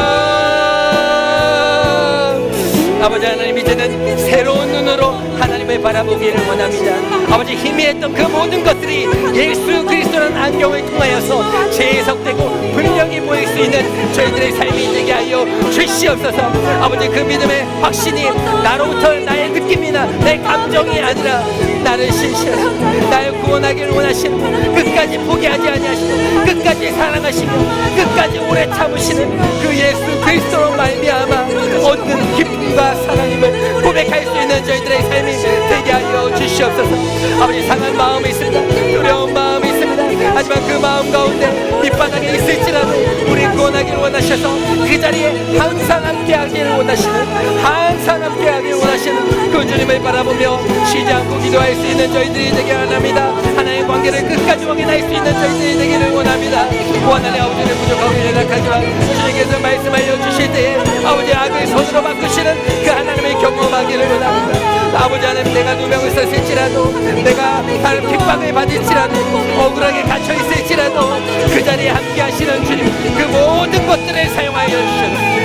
아버지 하나님, 이제는 새로운 눈으로 하나님을 바라보기를 원합니다. 아버지, 희미했던 그 모든 것들이 예수 그리스도라는 안경을 통하여서 재해석되고 분명히 보일 수 있는 저희들의 삶이 되게 하여 주시옵소서. 아버지, 그 믿음의 확신이 나로부터 나의 느낌이나 내 감정이 아니라 나를 신실하시고 나를 구원하기를 원하시는, 끝까지 포기하지 아니하시고 끝까지 사랑하시며 끝까지 오래 참으시는 그 예수 그리스도로 말미암아 얻는 기쁨과 사랑임을 고백할 수 있는 저희들의 삶이 되게 하여 주시옵소서. 아버지, 상한 마음이 있습니다. 두려운 마음이 있습니다. 하지만 그 마음 가운데 밑바닥에 있을지라도 우리 구원하기를 원하셔서 그 자리에 항상 함께하기를 원하시는, 항상 함께하기를 원하시는 그 주님을 바라보며 쉬지 않고 기도할 수 있는 저희들이 되게 원합니다. 하나님의 관계를 끝까지 확인할 수 있는 저희들이 되기를 원합니다. 하나님 아버지는 부족하고 연약하지만 주님께서 말씀하여 주실 때에 아버지, 악을 손으로 바꾸시는 그 하나님을 경험하기를 원합니다. 아버지 하나님, 내가 누명을 썼을지라도, 내가 다른 핍박을 받을지라도, 억울하게 갇혀있을지라도 그 자리에 함께 하시는 주님, 그 모든 것들을 사용하여 주시는,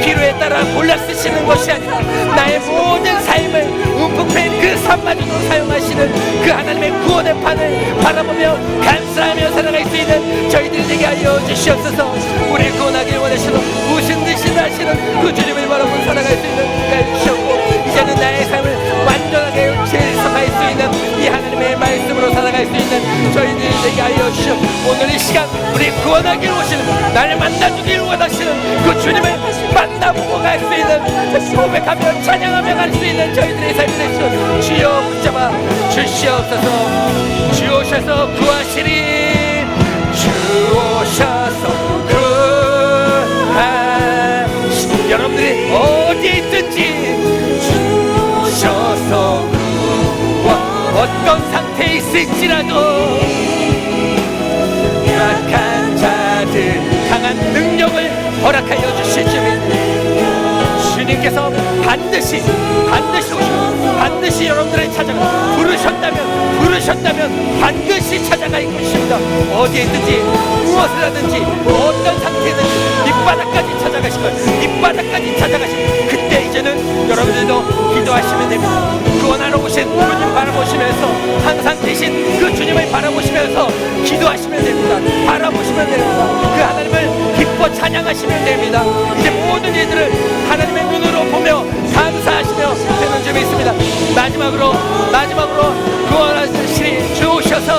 필요에 따라 골라 쓰시는 것이 아니라 나의 모든 삶을 움푹 그 산마저도 사용하시는 그 하나님의 구원의 판을 바라보며 감사하며 살아갈 수 있는 저희들이 되게 하여 주시옵소서. 우리 구원하길 원하시는, 무슨 듯이 하시는 그 주님을 바라보며 살아갈 수 있는 그가 해주셨고, 이제는 나의 삶을 완전하게 재해석할 수 있는 이 하나님의 말씀으로 살아갈 수 있는 저희들이 되게 하여 주시옵. 오늘 이 시간 우리 구원하길 원하시는, 나를 만나주길 원하시는 그 주님을 만나보고 갈 수 있는, 고백하며 찬양하며 갈 수 있는 저희들의 삶이 되시오. 주여 붙잡아 주시옵소서. 주 오셔서 구하시리, 주 오셔서 구하시리. 여러분들이 어디에 있든지 주 오셔서 어떤 상태에 있을지라도 약한 자들 강한 능력을 허락하여 주실 주님, 주님께서 반드시 오시고 반드시 여러분들을 찾아가 부르셨다면 반드시 찾아가 있으십니다. 어디에 있든지 무엇을 하든지 어떤 상태든지 밑바닥까지 찾아가실 거예요. 밑바닥까지 찾아가시면 그때 이제는 여러분들도 기도하시면 됩니다. 구원하러 오신 주님 바라보시면서, 항상 계신 그 주님을 바라보시면서 기도하시면 됩니다. 바라보시면 됩니다. 그 하나님을 기뻐 찬양하시면 됩니다. 이제 모든 일들을 하나님의 눈으로 보며 감사하시며 되는 점이 있습니다. 마지막으로 구원하시니 주 오셔서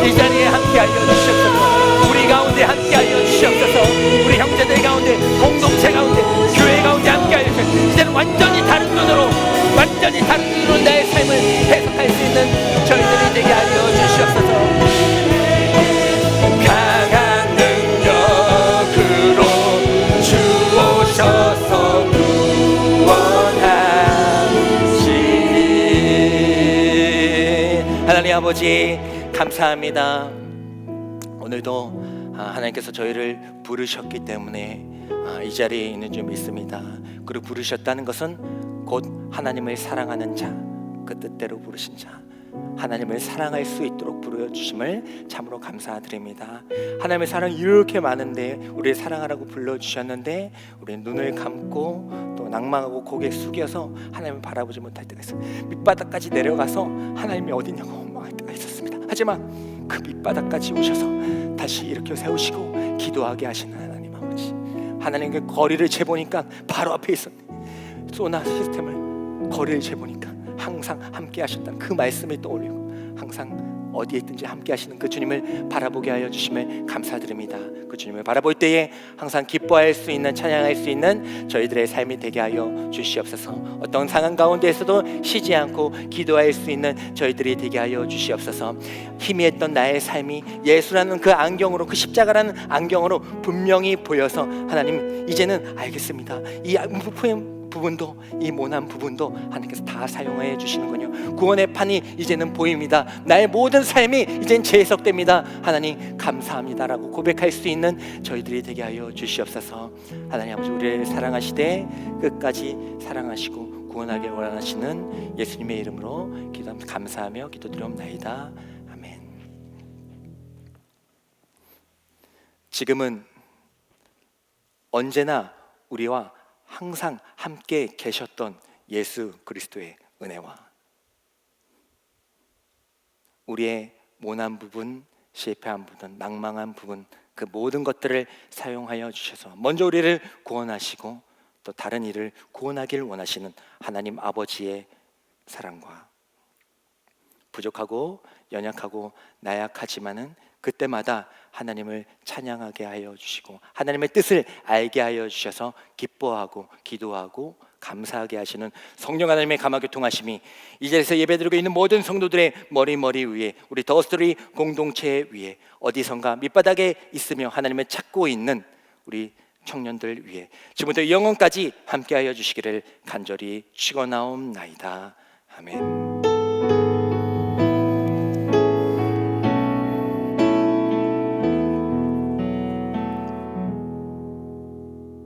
이 자리에 함께하여 주시옵소서. 우리 가운데 함께하여 주시옵소서. 우리 형제들 가운데, 공동체 가운데, 교회 가운데 함께하여 주시옵소서. 이제는 완전히 다른 눈으로 나의 삶을 해석할 수 있는 저희들이 되게 하여 주시옵소서. 강한 능력으로 주 오셔서 구원하시니. 하나님 아버지, 감사합니다. 오늘도 하나님께서 저희를 부르셨기 때문에 이 자리에 있는 줄 믿습니다. 그리고 부르셨다는 것은 곧 하나님을 사랑하는 자, 그 뜻대로 부르신 자, 하나님을 사랑할 수 있도록 부르주심을 참으로 감사드립니다. 하나님의 사랑이 이렇게 많은데 우리를 사랑하라고 불러주셨는데 우리 눈을 감고 또 낭망하고 고개 숙여서 하나님을 바라보지 못할 때가 있어요. 밑바닥까지 내려가서 하나님이 어디냐고 원망할 때가 있었습니다. 하지만 그 밑바닥까지 오셔서 다시 일으켜 세우시고 기도하게 하시는 하나님 아버지, 하나님 그 거리를 재보니까 바로 앞에 있었네. 소나 시스템을 거리를 재보니까 항상 함께 하셨다는 그 말씀이 떠올리고, 항상 어디에 있든지 함께 하시는 그 주님을 바라보게 하여 주심을 감사드립니다. 그 주님을 바라볼 때에 항상 기뻐할 수 있는, 찬양할 수 있는 저희들의 삶이 되게 하여 주시옵소서. 어떤 상황 가운데에서도 쉬지 않고 기도할 수 있는 저희들이 되게 하여 주시옵소서. 희미했던 나의 삶이 예수라는 그 안경으로, 그 십자가라는 안경으로 분명히 보여서 하나님 이제는 알겠습니다. 이 부분도, 이 모난 부분도 하나님께서 다 사용해 주시는군요. 구원의 판이 이제는 보입니다. 나의 모든 삶이 이젠 재해석됩니다. 하나님 감사합니다라고 고백할 수 있는 저희들이 되게 하여 주시옵소서. 하나님 아버지, 우리를 사랑하시되 끝까지 사랑하시고 구원하길 원하시는 예수님의 이름으로 기도합니다. 감사하며 기도드리옵나이다. 아멘. 지금은 언제나 우리와 항상 함께 계셨던 예수 그리스도의 은혜와 우리의 모난 부분, 실패한 부분, 낭망한 부분, 그 모든 것들을 사용하여 주셔서 먼저 우리를 구원하시고 또 다른 이를 구원하길 원하시는 하나님 아버지의 사랑과 부족하고 연약하고 나약하지만은 그때마다 하나님을 찬양하게 하여 주시고 하나님의 뜻을 알게 하여 주셔서 기뻐하고 기도하고 감사하게 하시는 성령 하나님의 감화교통하심이 이 자리에서 예배드리고 있는 모든 성도들의 머리 위에, 우리 더스토리 공동체 위에, 어디선가 밑바닥에 있으며 하나님을 찾고 있는 우리 청년들 위에 지금부터 영원까지 함께하여 주시기를 간절히 축원하옵나이다. 아멘.